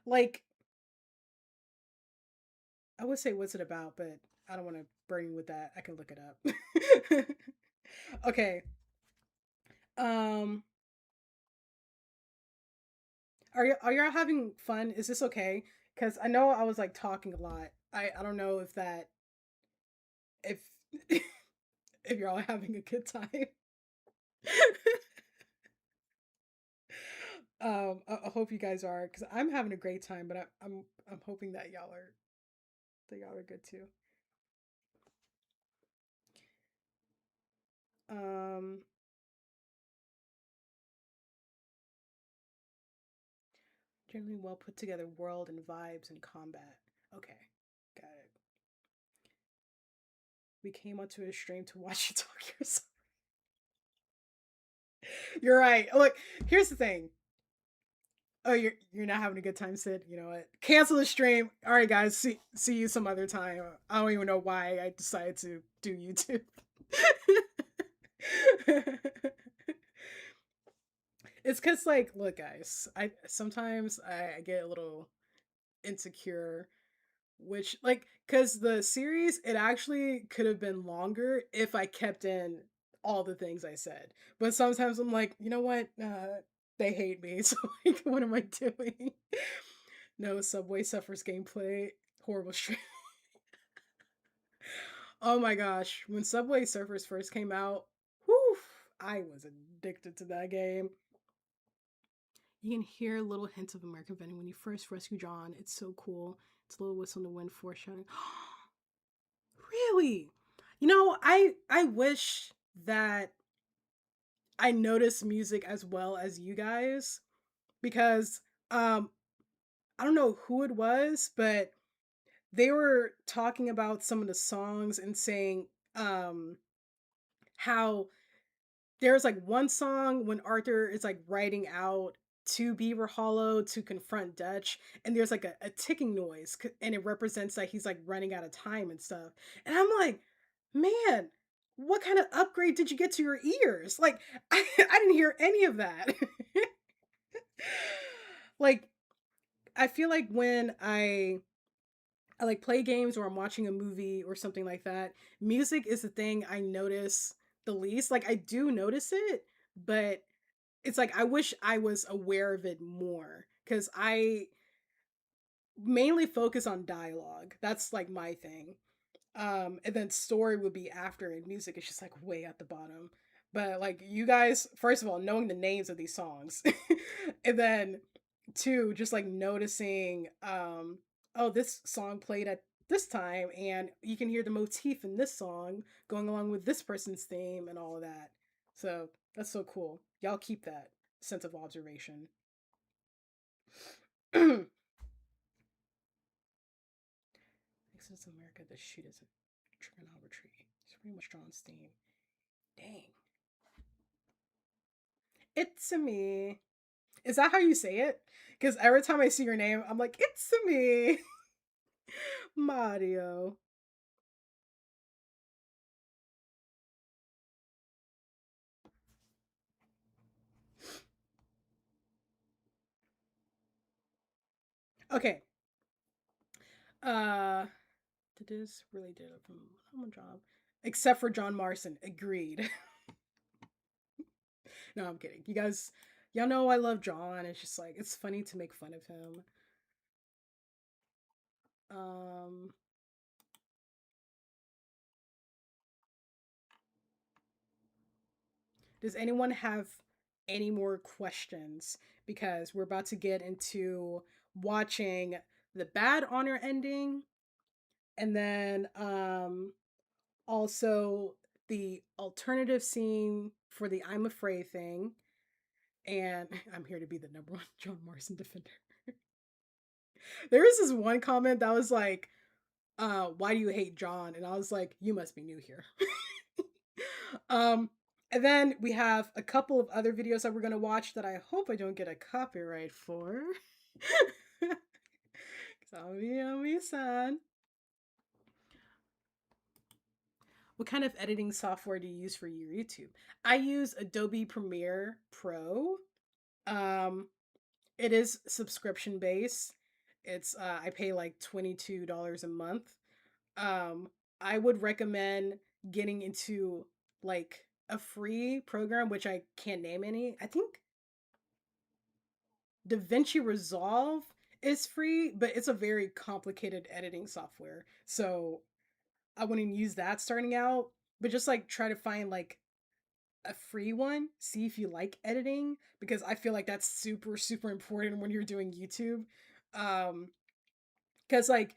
Like, I would say what's it about, but I don't want to burn you with that. I can look it up. Okay. Um, are y'all having fun? Is this okay? Because I know I was like talking a lot. I don't know if that if if you're all having a good time. I hope you guys are because I'm having a great time, but I'm hoping that y'all are good too. Um, Generally well put together world and vibes and combat. Okay, got it. We came onto a stream to watch you talk yourself. You're right. Look, here's the thing. Oh, you're not having a good time, Sid. You know what? Cancel the stream. All right, guys. See you some other time. I don't even know why I decided to do YouTube. It's cause like, look, guys. I sometimes I get a little insecure, which like, cause the series it actually could have been longer if I kept in all the things I said. But sometimes I'm like, you know what? They hate me, so like, what am I doing? No, Subway suffers gameplay. Horrible stream. Oh my gosh. When Subway Surfers first came out, whew, I was addicted to that game. You can hear little hints of American Venom when you first rescue John. It's so cool. It's a little whistle in the wind foreshadowing. Really? You know, I wish that I noticed music as well as you guys because um I don't know who it was, but they were talking about some of the songs and saying um how there's like one song when Arthur is like writing out to Beaver Hollow to confront Dutch, and there's like a ticking noise, and it represents that he's like running out of time and stuff. And I'm like, man, what kind of upgrade did you get to your ears? Like, I didn't hear any of that. Like, I feel like when I like play games or I'm watching a movie or something like that, music is the thing I notice the least. Like I do notice it, but it's like I wish I was aware of it more cuz I mainly focus on dialogue. That's like my thing. And then story would be after and music is just like way at the bottom. But like you guys, first of all, knowing the names of these songs. And then two, just like noticing oh, this song played at this time and you can hear the motif in this song going along with this person's theme and all of that. So that's so cool. Y'all keep that sense of observation. Exodus of America, the shoot is a trigonometry. It's pretty much John's theme. Dang. It's a me. Is that how you say it? Because every time I see your name, I'm like, it's a me. Mario. Okay. Uh this really did it from my job. Except for John Marston. Agreed. No, I'm kidding. You guys y'all know I love John. It's just like it's funny to make fun of him. Um does anyone have any more questions? Because we're about to get into watching the Bad Honor ending and then also the alternative scene for the I'm Afraid thing. And I'm here to be the number one John Marston defender. There was this one comment that was like, why do you hate John? And I was like, you must be new here. um, and then we have a couple of other videos that we're gonna watch that I hope I don't get a copyright for. Cause I'll be sad. What kind of editing software do you use for your YouTube? I use Adobe Premiere Pro. Um, it is subscription based. It's I pay like $22 a month. Um, I would recommend getting into like a free program, which I can't name any. I think DaVinci Resolve is free, but it's a very complicated editing software. So I wouldn't use that starting out, but just like try to find like a free one, see if you like editing because I feel like that's super important when you're doing YouTube. Um cuz like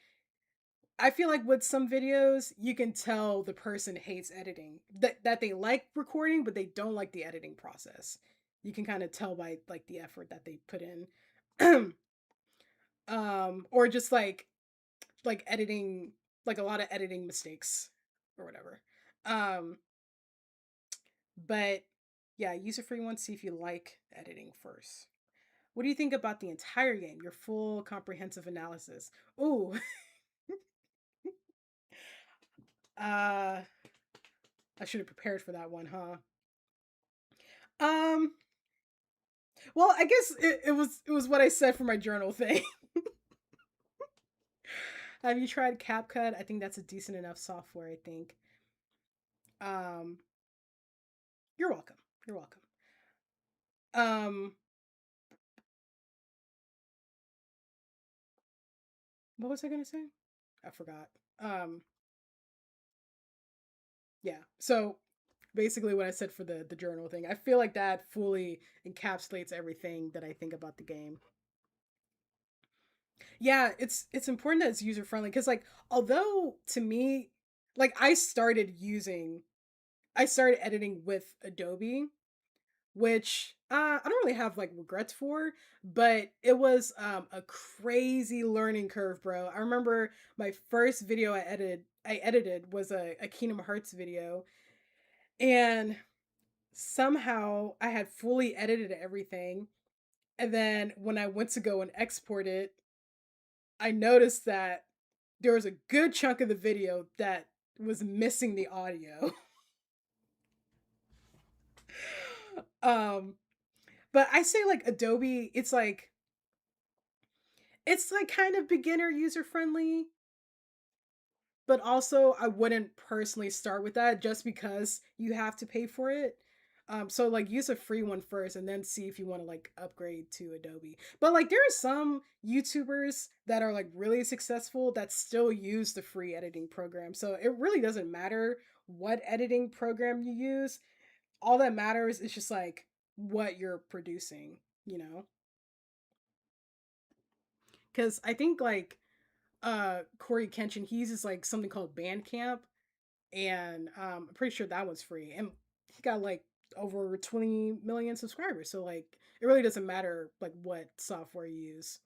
I feel like with some videos you can tell the person hates editing. That they like recording but they don't like the editing process. You can kind of tell by like the effort that they put in. Or just like editing like a lot of editing mistakes or whatever. Um but yeah, use a free one, see if you like editing first. What do you think about the entire game? Your full comprehensive analysis. Ooh, uh, I should have prepared for that one, huh? Um, well, I guess it was what I said for my journal thing. Have you tried CapCut? I think that's a decent enough software, I think. Um, you're welcome. You're welcome. Um, what was I gonna say? I forgot. Um, yeah. So basically what I said for the journal thing. I feel like that fully encapsulates everything that I think about the game. Yeah, it's important that it's user friendly because like although to me like I started editing with Adobe, which I don't really have like regrets for, but it was a crazy learning curve, bro. I remember my first video I edited was a Kingdom Hearts video, and somehow I had fully edited everything. And then when I went to go and export it, I noticed that there was a good chunk of the video that was missing the audio. um but I say like Adobe, it's like kind of beginner user friendly, but also I wouldn't personally start with that just because you have to pay for it. So like use a free one first and then see if you want to like upgrade to Adobe. But like there are some YouTubers that are like really successful that still use the free editing program. So it really doesn't matter what editing program you use. All that matters is just like what you're producing, you know? Cuz I think like Corey Kenshin, he uses like something called Bandcamp, and I'm pretty sure that was free, and he got like over 20 million subscribers. So like, it really doesn't matter like what software you use.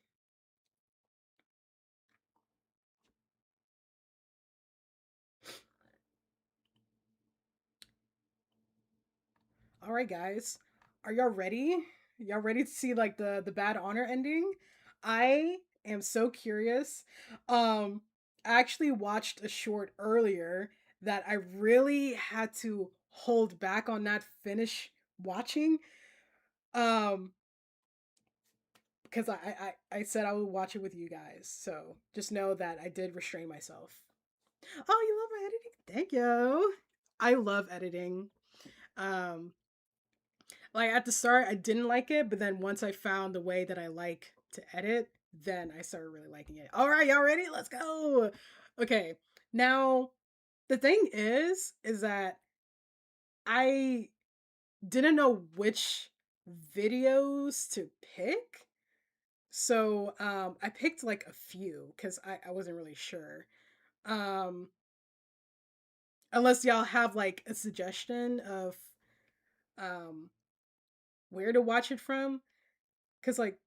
All right, guys, are y'all ready? Y'all ready to see like the Bad Honor ending? I am so curious. Um, I actually watched a short earlier that I really had to hold back on not finish watching. Um, because I said I would watch it with you guys. So just know that I did restrain myself. Oh, you love my editing? Thank you. I love editing. Um, like at the start, I didn't like it, but then once I found the way that I like to edit, then I started really liking it. All right, y'all ready? Let's go. Okay, now the thing is that I didn't know which videos to pick. So I picked like a few because I wasn't really sure. Um unless y'all have like a suggestion of um where to watch it from. Cause like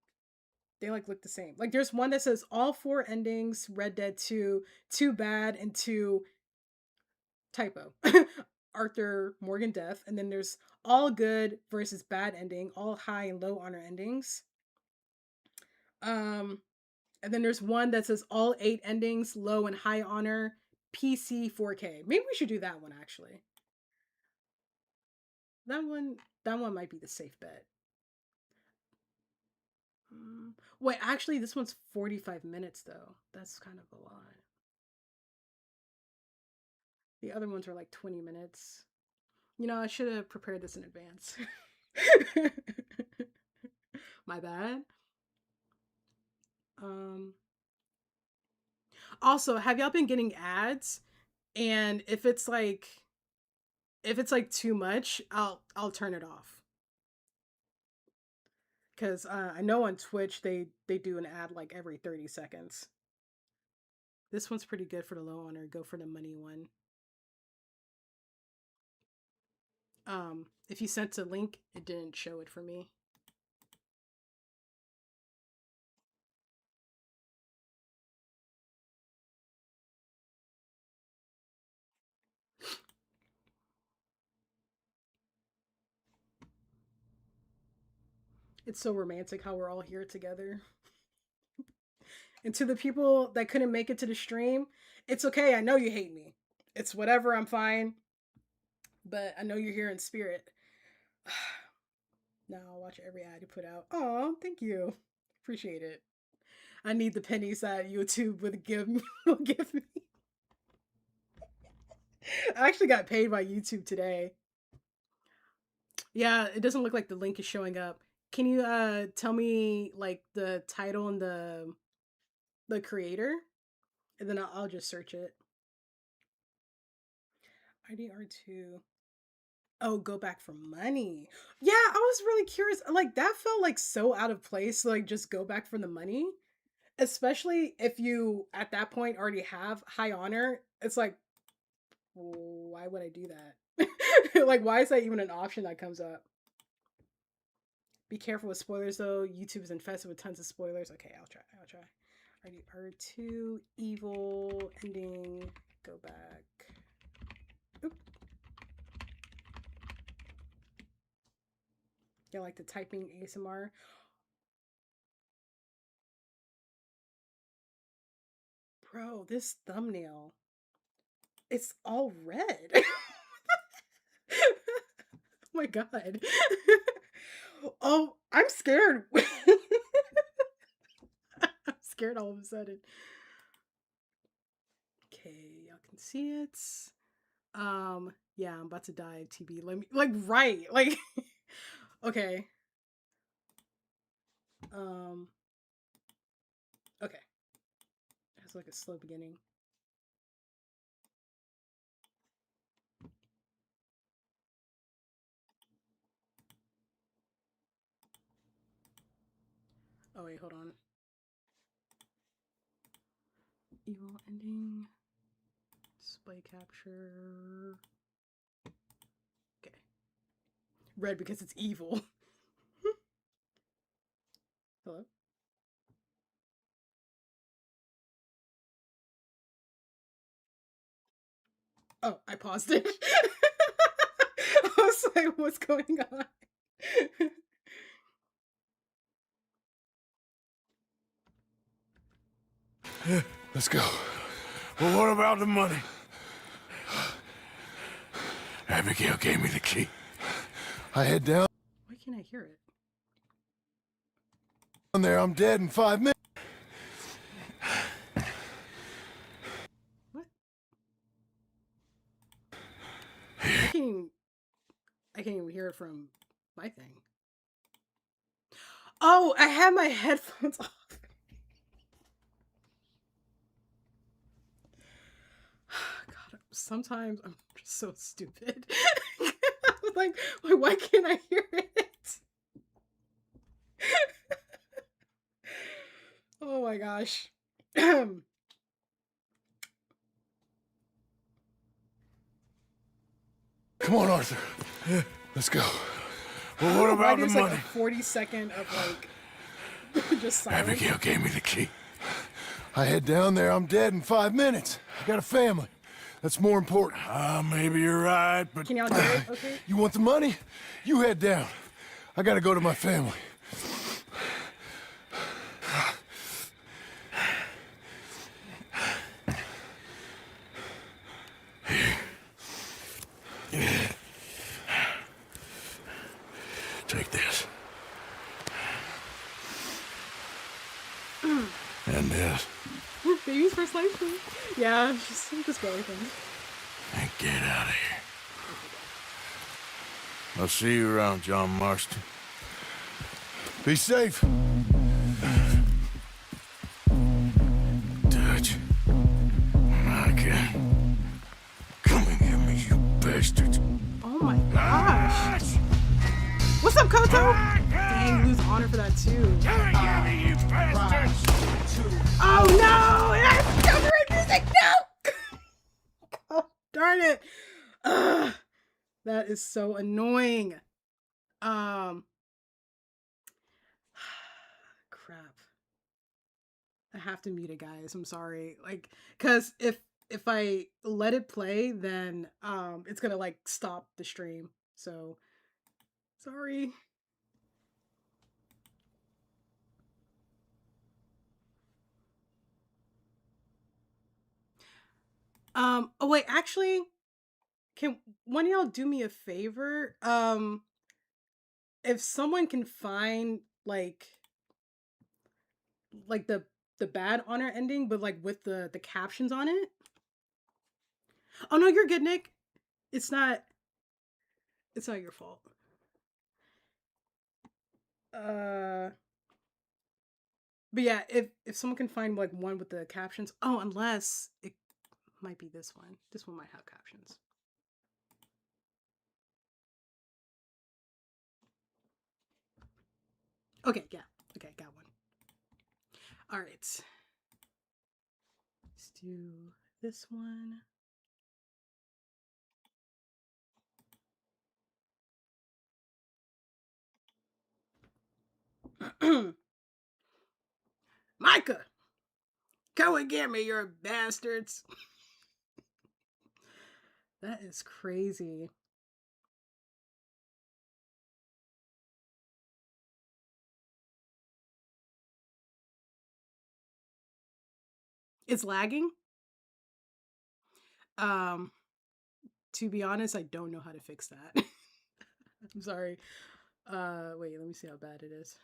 they like look the same. Like there's one that says all four endings, Red Dead 2, too bad, and two typo. Arthur Morgan death. And then there's all good versus bad ending, all high and low honor endings. Um And then there's one that says all eight endings, low and high honor, PC 4K. Maybe we should do that one actually. That one that one might be the safe bet. Wait, actually this one's 45 minutes though. That's kind of a lot. The other ones are like 20 minutes. You know, I should have prepared this in advance. My bad. Um Also, have y'all been getting ads? And if it's like too much, I'll turn it off. Because I know on Twitch they do an ad like every 30 seconds. This one's pretty good for the low honor. Go for the money one. If you sent a link, it didn't show it for me. It's so romantic how we're all here together. And to the people that couldn't make it to the stream, it's okay. I know you hate me. It's whatever. I'm fine. But I know you're here in spirit. Now I'll watch every ad you put out. Oh, thank you. Appreciate it. I need the pennies that YouTube would give me. Will give me. I actually got paid by YouTube today. Yeah, it doesn't look like the link is showing up. Can you tell me like the title and the creator? And then I'll just search it. IDR2. Oh, go back for money. Yeah, I was really curious. Like that felt like so out of place. Like just go back for the money, especially if you at that point already have high honor. It's like, why would I do that? Like, why is that even an option that comes up? Be careful with spoilers though. YouTube is infested with tons of spoilers. Okay, I'll try. I'll try. R2 evil ending. Go back. Oop. Yeah, like the typing ASMR. Bro, this thumbnail. It's all red. Oh my god. Oh, I'm scared. I'm scared all of a sudden. Okay, y'all can see it. Yeah, I'm about to die, TB. Let me like right. Like okay. Um okay. It's like a slow beginning. Oh wait, hold on. Evil ending. Display capture. Okay. Red because it's evil. Hello? Oh, I paused it. I was like, what's going on? Let's go. Well, what about the money? Abigail gave me the key. I head down Why can't I hear it? there. I'm dead in 5 minutes. What? I can't even hear it from my thing. Oh, I have my headphones off. God, sometimes I'm just so stupid. like, why can't I hear it? Oh my gosh. Come on, Arthur. Let's go. Well, what about the like money? a 40-second of like just silence. Abigail gave me the key. I head down there. I'm dead in 5 minutes. I got a family. That's more important. Maybe you're right, but... Can y'all hear it? Okay. You want the money? You head down. I gotta go to my family. Take this. And this. Baby's first life thing. Yeah, just go thing. And get out of here. I'll see you around, John Marston. Be safe. Dutch. Okay. Come and get me, you bastards. Oh my gosh. What's up, Koto? Dang, lose honor for that too. You bastards! Oh no! That's copyright music! No! Oh, darn it. Ugh, that is so annoying. Crap. I have to mute it, guys. I'm sorry. Like, cause if I let it play, then it's gonna like stop the stream. So sorry. Oh wait, actually, can one of y'all do me a favor? If someone can find like the bad honor ending, but like with the captions on it. Oh no, you're good, Nick. It's not. It's not your fault. Uh, but yeah, if someone can find like one with the captions. Oh, unless it might be this one. This one might have captions. Okay, yeah. Okay, got one. All right. Let's do this one. Micah, come and get me, you bastards. That is crazy. It's lagging. Um, to be honest, I don't know how to fix that. I'm sorry. Wait, let me see how bad it is.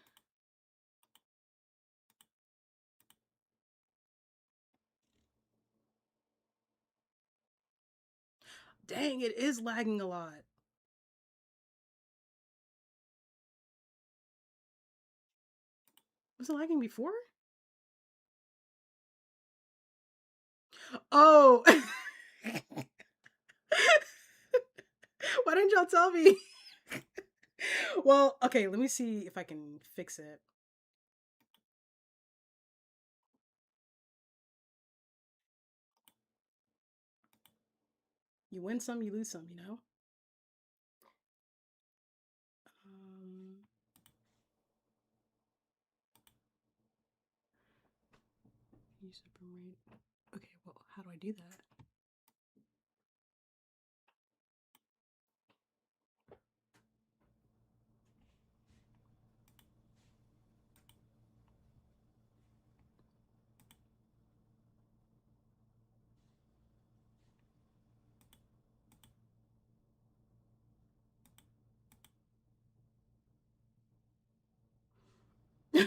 Dang, it is lagging a lot. Was it lagging before? Oh. Why didn't y'all tell me? Well, okay, let me see if I can fix it. You win some, you lose some, you know? Um, use rate. Okay, well, how do I do that?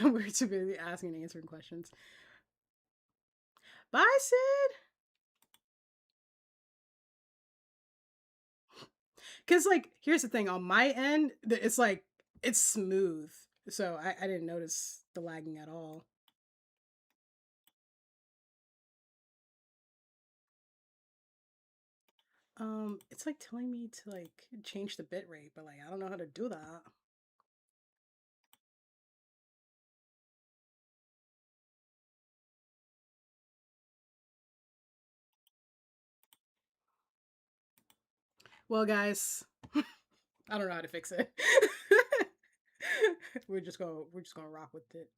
We're too busy asking and answering questions. Bye, Sid. Because, like, here's the thing on my end, it's like, it's smooth. So I didn't notice the lagging at all. It's like telling me to like change the bit rate, but like I don't know how to do that. Well, guys, I don't know how to fix it. we're just gonna rock with it.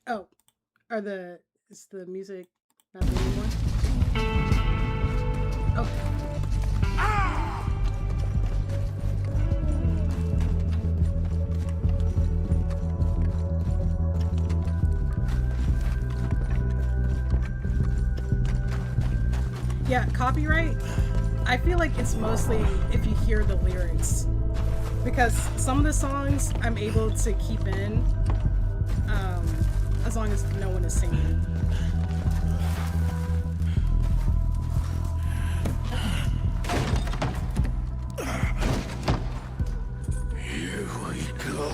Oh, is the music not there anymore? Oh, yeah, copyright. I feel like it's mostly if you hear the lyrics, because some of the songs I'm able to keep in, um, as long as no one is singing. Here we go.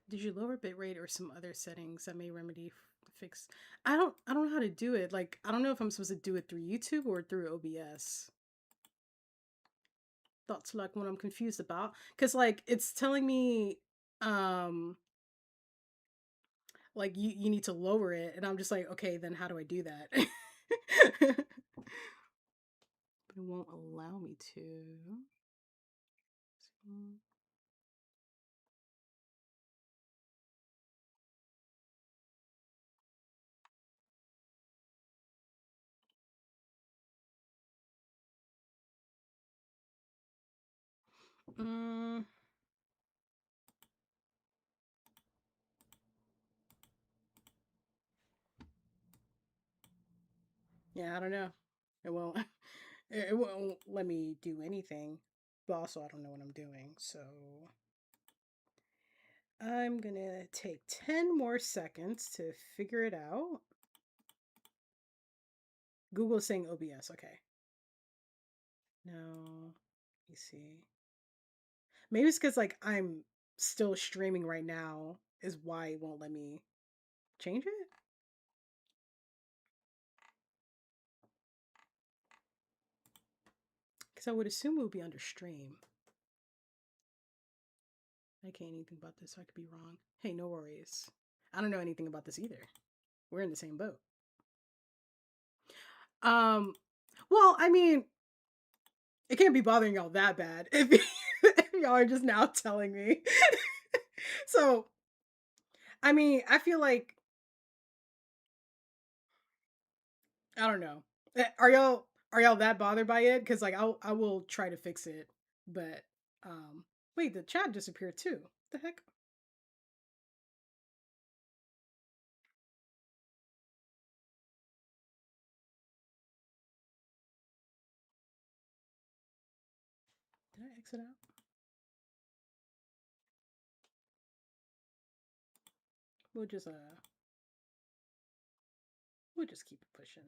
Did you lower bitrate or some other settings that may remedy fix? I don't know how to do it. Like I don't know if I'm supposed to do it through YouTube or through OBS. That's like what I'm confused about. Cause like it's telling me um like you need to lower it, and I'm just like, okay, then how do I do that? But it won't allow me to. Mm, yeah, I don't know. It won't. It won't let me do anything. But also, I don't know what I'm doing. So I'm gonna take 10 more seconds to figure it out. Google's saying OBS. Okay. No. Let me see. Maybe it's because like I'm still streaming right now is why it won't let me change it. Because I would assume it would be under stream. I can't anything about this, so I could be wrong. Hey, no worries. I don't know anything about this either. We're in the same boat. Well, I mean, it can't be bothering y'all that bad if, if y'all are just now telling me. So, I mean, I feel like I don't know. Are y'all that bothered by it? Because like I will try to fix it, but wait, the chat disappeared too. What the heck? Did I exit out? We'll just we'll just keep it pushing.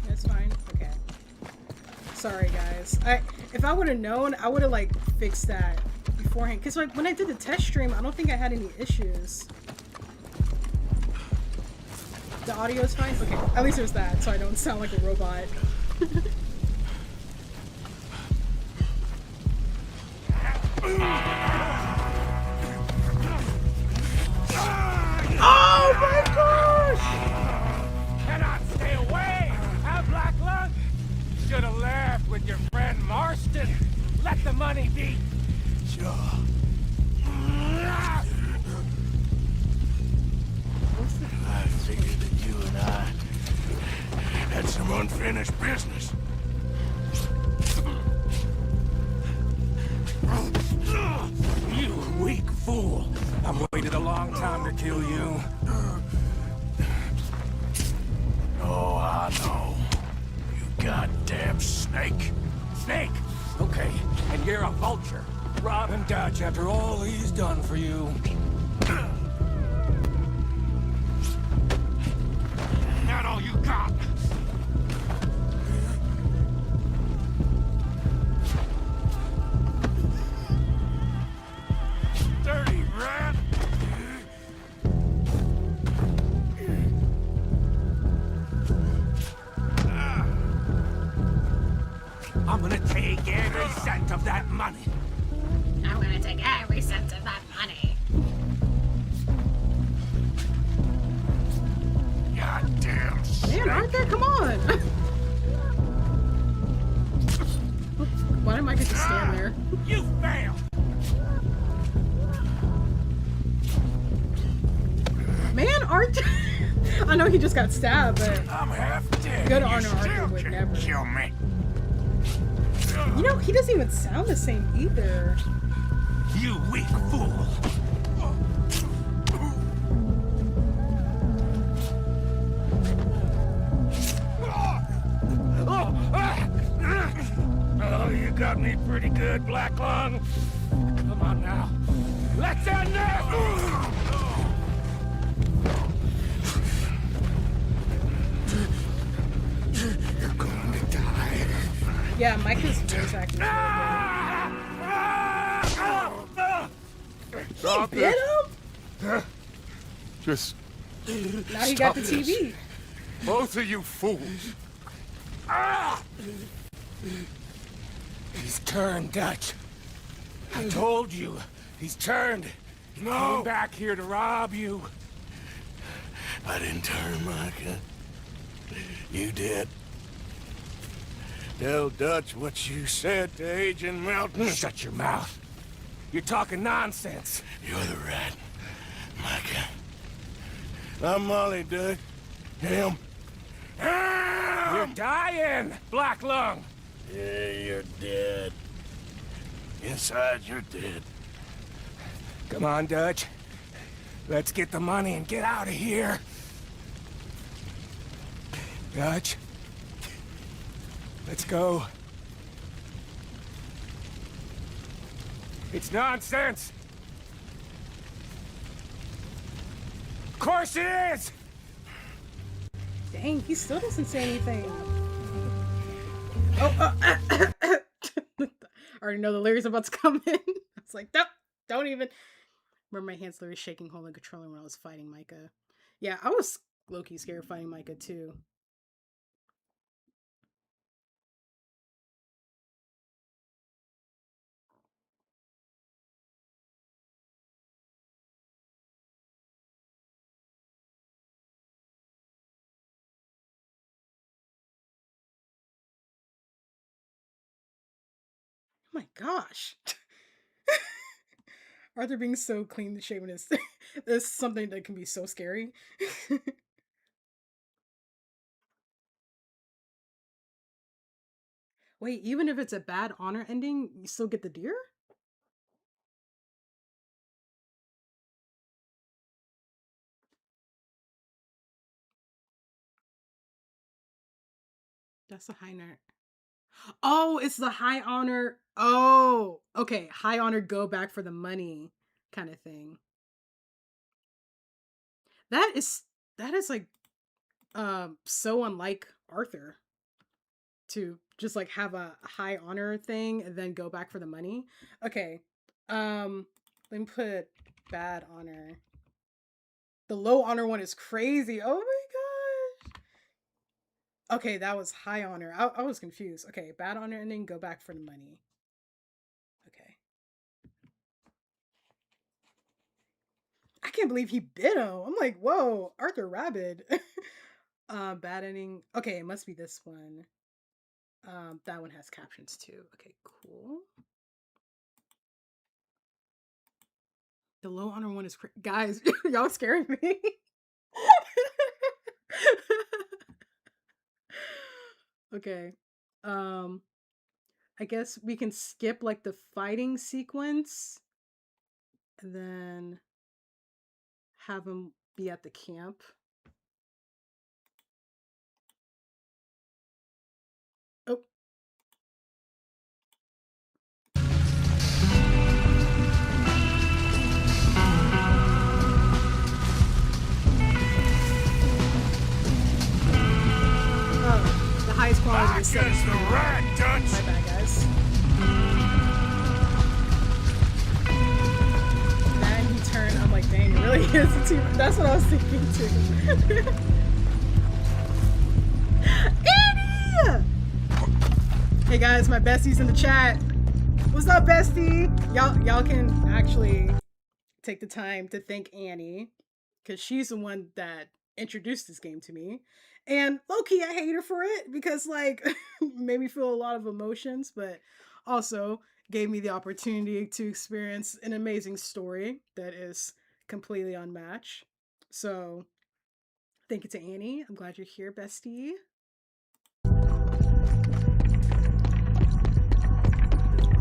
That's fine. Okay. Sorry guys. If I would have known, I would have like fixed that beforehand. Cause like when I did the test stream, I don't think I had any issues. The audio is fine? Okay, at least there's that, so I don't sound like a robot. Oh my gosh! Cannot stay away, huh, Black Lung? Should have left with your friend Marston. Let the money be. Sure. I figured that you and I had some unfinished business. You weak fool. I've waited a long time to kill you. Oh, I know. You goddamn snake. Snake? Okay, and you're a vulture. Rob and Dutch after all he's done for you. Not all you got. Dirty rat. I'm gonna take every cent of that money. I'm gonna take every cent of that money. Goddamn snake. Man, Arthur, come on! Why didn't I get to stand there? You failed. Man, Arthur! I know he just got stabbed, but I'm half dead. Good and honor, you Arthur still would can't never. kill me. you know, he doesn't even sound the same either. You weak fool. Oh, you got me pretty good, Black Lung. Come on now. Let's end this! You're going to die. Yeah, Micah's voice acting is really good. He bit him? Just Now he got the TV. Both of you fools. Ah! He's turned, Dutch. I told you. He's turned. He came back here to rob you. I didn't turn, Micah. You did. Tell Dutch what you said to Agent Melton. Shut your mouth. You're talking nonsense. You're the rat, Micah. I'm Molly, Dutch. Him. You're dying, Black Lung. Yeah, you're dead. Inside, you're dead. Come on, Dutch. Let's get the money and get out of here. Dutch. Let's go. It's nonsense. Of course it is. Dang, he still doesn't say anything. Oh, I already know the lyrics about to come in. I was like, nope, don't even. Remember my hands literally shaking, holding controller when I was fighting Micah. Yeah, I was low-key scared fighting Micah too. Oh my gosh. Arthur being so clean shaven is something that can be so scary. Wait, even if it's a bad honor ending, you still get the deer? That's a high honor. Oh, it's the high honor. Oh, okay. High honor, go back for the money kind of thing. That is like so unlike Arthur to just like have a high honor thing and then go back for the money. Okay. Let me put bad honor. The low honor one is crazy. Oh my gosh. Okay, that was high honor. I was confused. Okay, bad honor ending, go back for the money. Okay. I can't believe he bit him. I'm like, whoa, Arthur Rabbit. Bad ending. Okay, it must be this one. That one has captions too. Okay, cool. The low honor one is guys, y'all scaring me. Okay. I guess we can skip like the fighting sequence and then have him be at the camp. Oh. Oh, the highest quality is Against the rat, Dutch. my bad, guys. Then he turned. I'm like, dang, it really is a team. That's what I was thinking too. Annie! Hey guys, my bestie's in the chat. What's up, bestie? Y'all can actually take the time to thank Annie because she's the one that introduced this game to me. And low-key, I hate her for it because like made me feel a lot of emotions, but also gave me the opportunity to experience an amazing story that is completely unmatched. So thank you to Annie. I'm glad you're here, bestie. All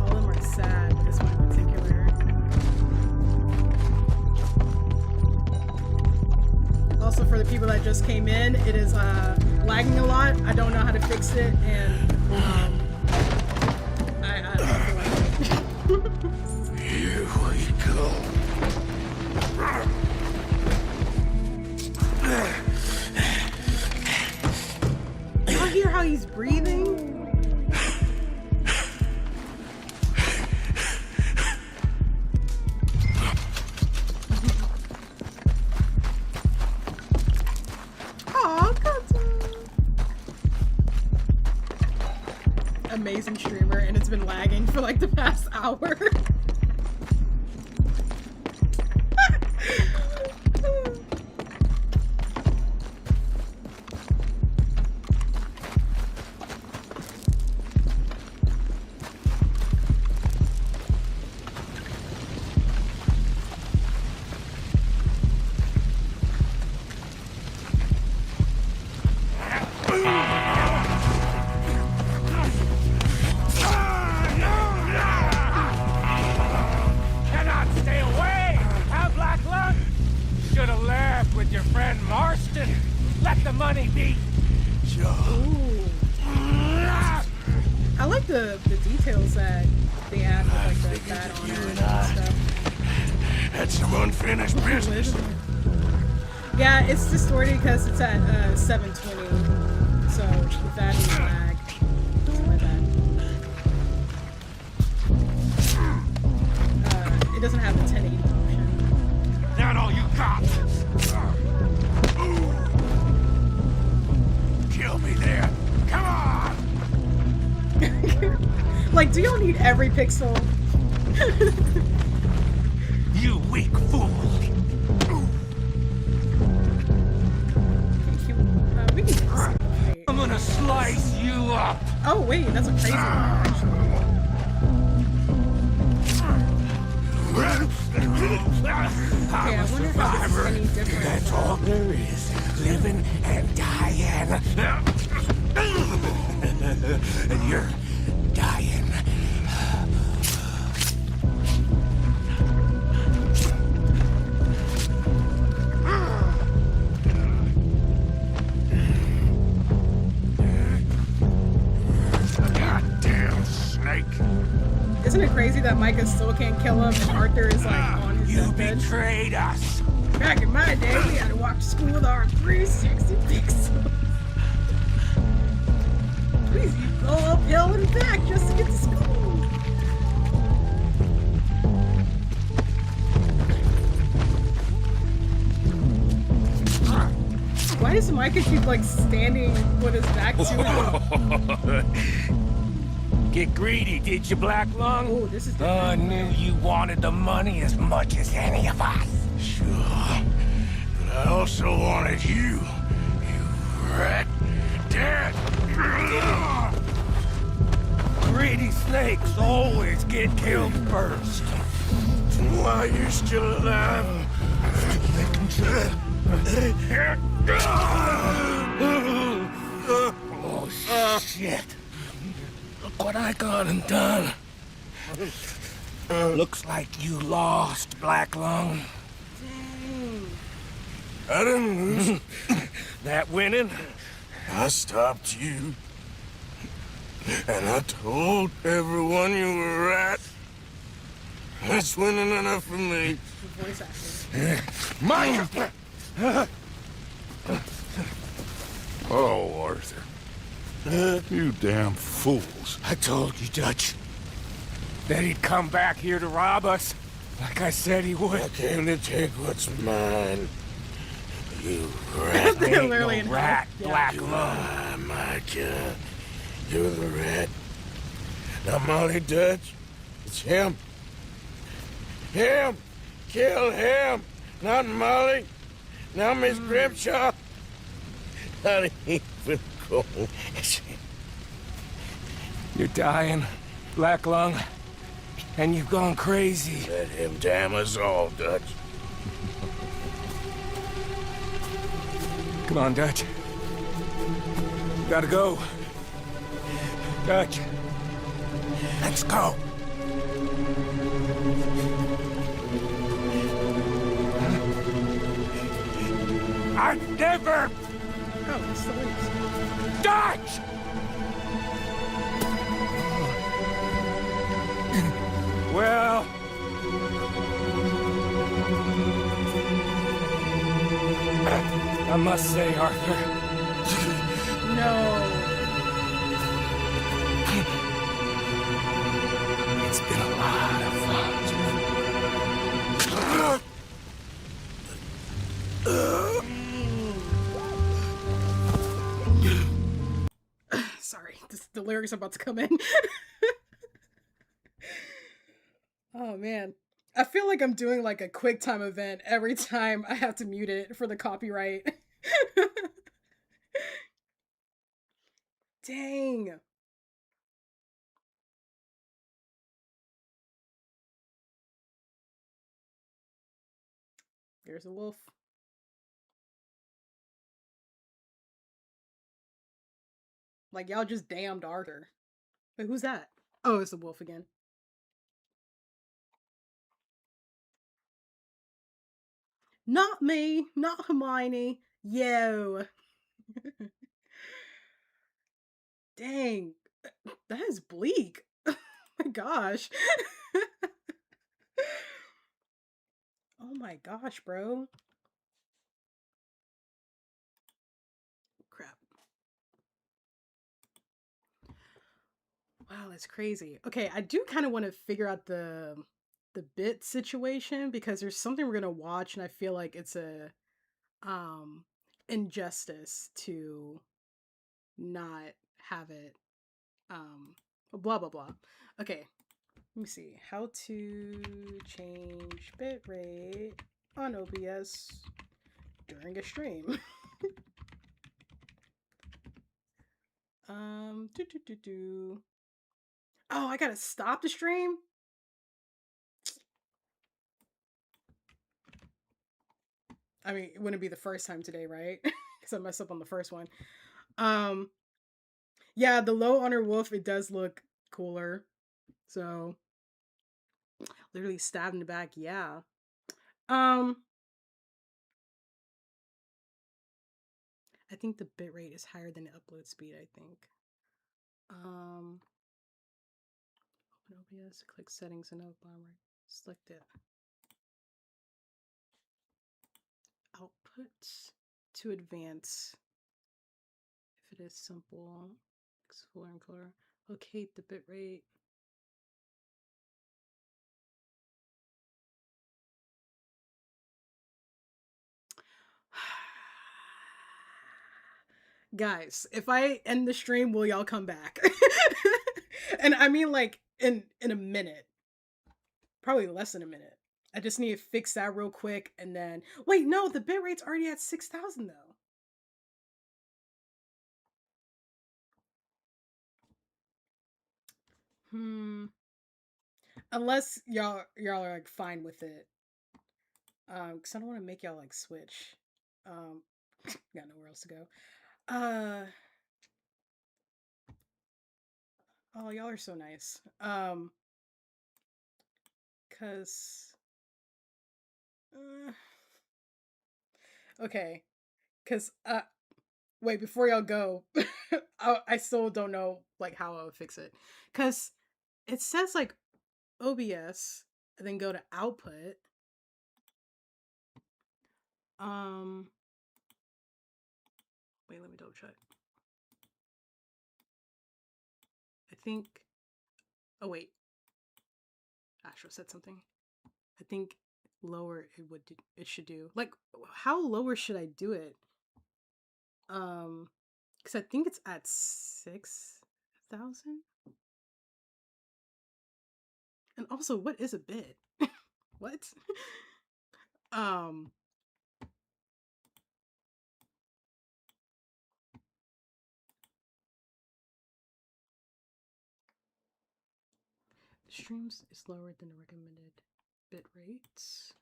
of them are sad, but this one in particular. Also, for the people that just came in, it is lagging a lot. I don't know how to fix it, and I don't feel like it. Here we go. Y'all hear how he's breathing? Aw, Kata. amazing streamer, and it's been lagging for like the past hour. Cannot stay away! Have black luck! Should have left with your friend Marston. Let the money be. Ooh. I like the details that they add with like the bad honor and stuff. Had some unfinished business. Yeah, it's distorted because it's at 720, so with that is lag. That's my bad. It doesn't have the 1080 option. Not all you got. Kill me there. Come on! Like, do y'all need every pixel? You weak fool! We can do this. Wait. I'm gonna slice you up! Oh wait, that's a crazy one actually. Okay, I wonder how this is any different. That's all there is. Living and dying. And you're dying. Goddamn snake. Isn't it crazy that Micah still can't kill him and Arthur is like on his You deathbed? betrayed us. Back in my day, we had to walk to school with our 360 pixels. Please, you go uphill and back just to get to school. Why does Micah keep like standing with his back to him? Get greedy, did you, Black Lung? Oh, this is I knew you wanted the money as much as any of us. Sure. But I also wanted you. You rat. Dead. Greedy snakes always get killed first. Why you're still alive? Oh, shit. Look what I got and done. Looks like you lost, Black Lung. I didn't lose. That winning? I stopped you. And I told everyone you were right. That's winning enough for me. voice acting. Micah! Oh, Arthur. You damn fools. I told you, Dutch, that he'd come back here to rob us, like I said he would. I came to take what's mine. You rat. They're Ain't literally no in rat, hell. Black You Lung. lie, Micah. You're the rat. Not Molly Dutch. It's him. Him! Kill him! Not Molly. Not Miss Grimshaw. Not even Cole. It's him. You're dying, Black Lung, and you've gone crazy. Let him damn us all, Dutch. Come on, Dutch. Gotta go. Dutch. Let's go. I never... Oh, it's the leaves. Dutch! Well... I must say, Arthur, No. it's been a lot of fun. Sorry, the lyrics lyrics are about to come in. Oh man. I feel like I'm doing like a quick time event every time I have to mute it for the copyright. Dang. There's a wolf. Like y'all just damned Arthur. Wait, who's that? Oh, it's the wolf again. Not me, not Hermione. Yo. Dang. That is bleak. Oh my gosh. Oh my gosh, bro. Crap. Wow, that's crazy. Okay, I do kind of want to figure out the bit situation because there's something we're gonna watch and I feel like it's a um injustice to not have it blah blah blah. Okay, let me see. How to change bitrate on OBS during a stream. Do do do do. Oh, I gotta stop the stream? I mean, it wouldn't be the first time today, right? Because I messed up on the first one. Um, yeah, the low honor wolf, it does look cooler. So, literally stabbed in the back, yeah. Um, I think the bitrate is higher than the upload speed, I think. Open OBS, click settings and up bottom right. Select it. Output to advance. If it is simple, explore and color. Locate the bitrate. Guys, if I end the stream, will y'all come back? And I mean like in a minute. Probably less than a minute. I just need to fix that real quick and then wait, no, the bitrate's already at 6,000 though. Unless y'all are like fine with it. Cause I don't want to make y'all like switch. Got nowhere else to go. Oh, y'all are so nice. Cause okay. Cause wait, before y'all go, I still don't know like how I would fix it. Cause it says like OBS and then go to output. Wait, let me double check. I think oh wait. Astro said something. I think lower it should do. Like how lower should I do it? Cuz I think it's at 6,000. And also, what is a bit? What? um Streams is lower than the recommended bit rates.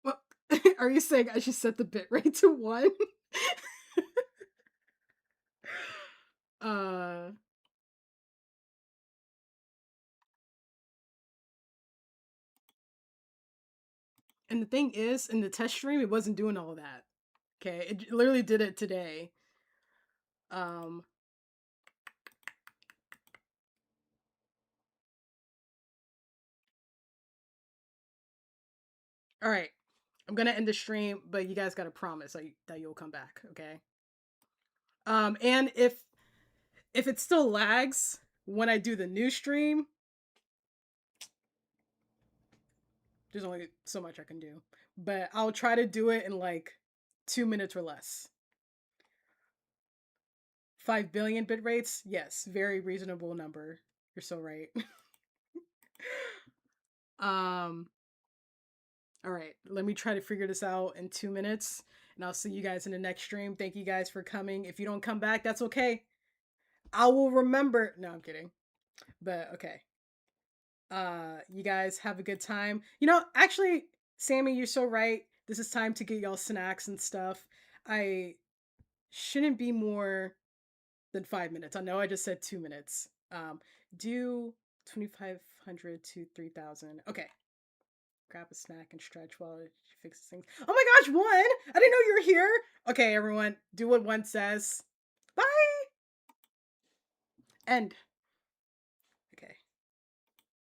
Well, are you saying I should set the bit rate to 1? uh and the thing is, in the test stream, it wasn't doing all of that. Okay, it literally did it today. All right, I'm gonna end the stream, but you guys gotta promise that you'll come back, okay? And if it still lags when I do the new stream, there's only so much I can do. But I'll try to do it in like 2 minutes or less. 5 billion bit rates? Yes, very reasonable number. You're so right. um all right, let me try to figure this out in 2 minutes and I'll see you guys in the next stream. Thank you guys for coming. If you don't come back, that's okay. I will remember. No, I'm kidding. But okay. You guys have a good time. You know, actually, Sammy, you're so right. This is time to get y'all snacks and stuff. I shouldn't be more than 5 minutes. I know I just said 2 minutes. Do 2,500 to 3,000. Okay. Grab a snack and stretch while she fixes things. Oh my gosh, One! I didn't know you were here. Okay, everyone, do what One says. Bye. End.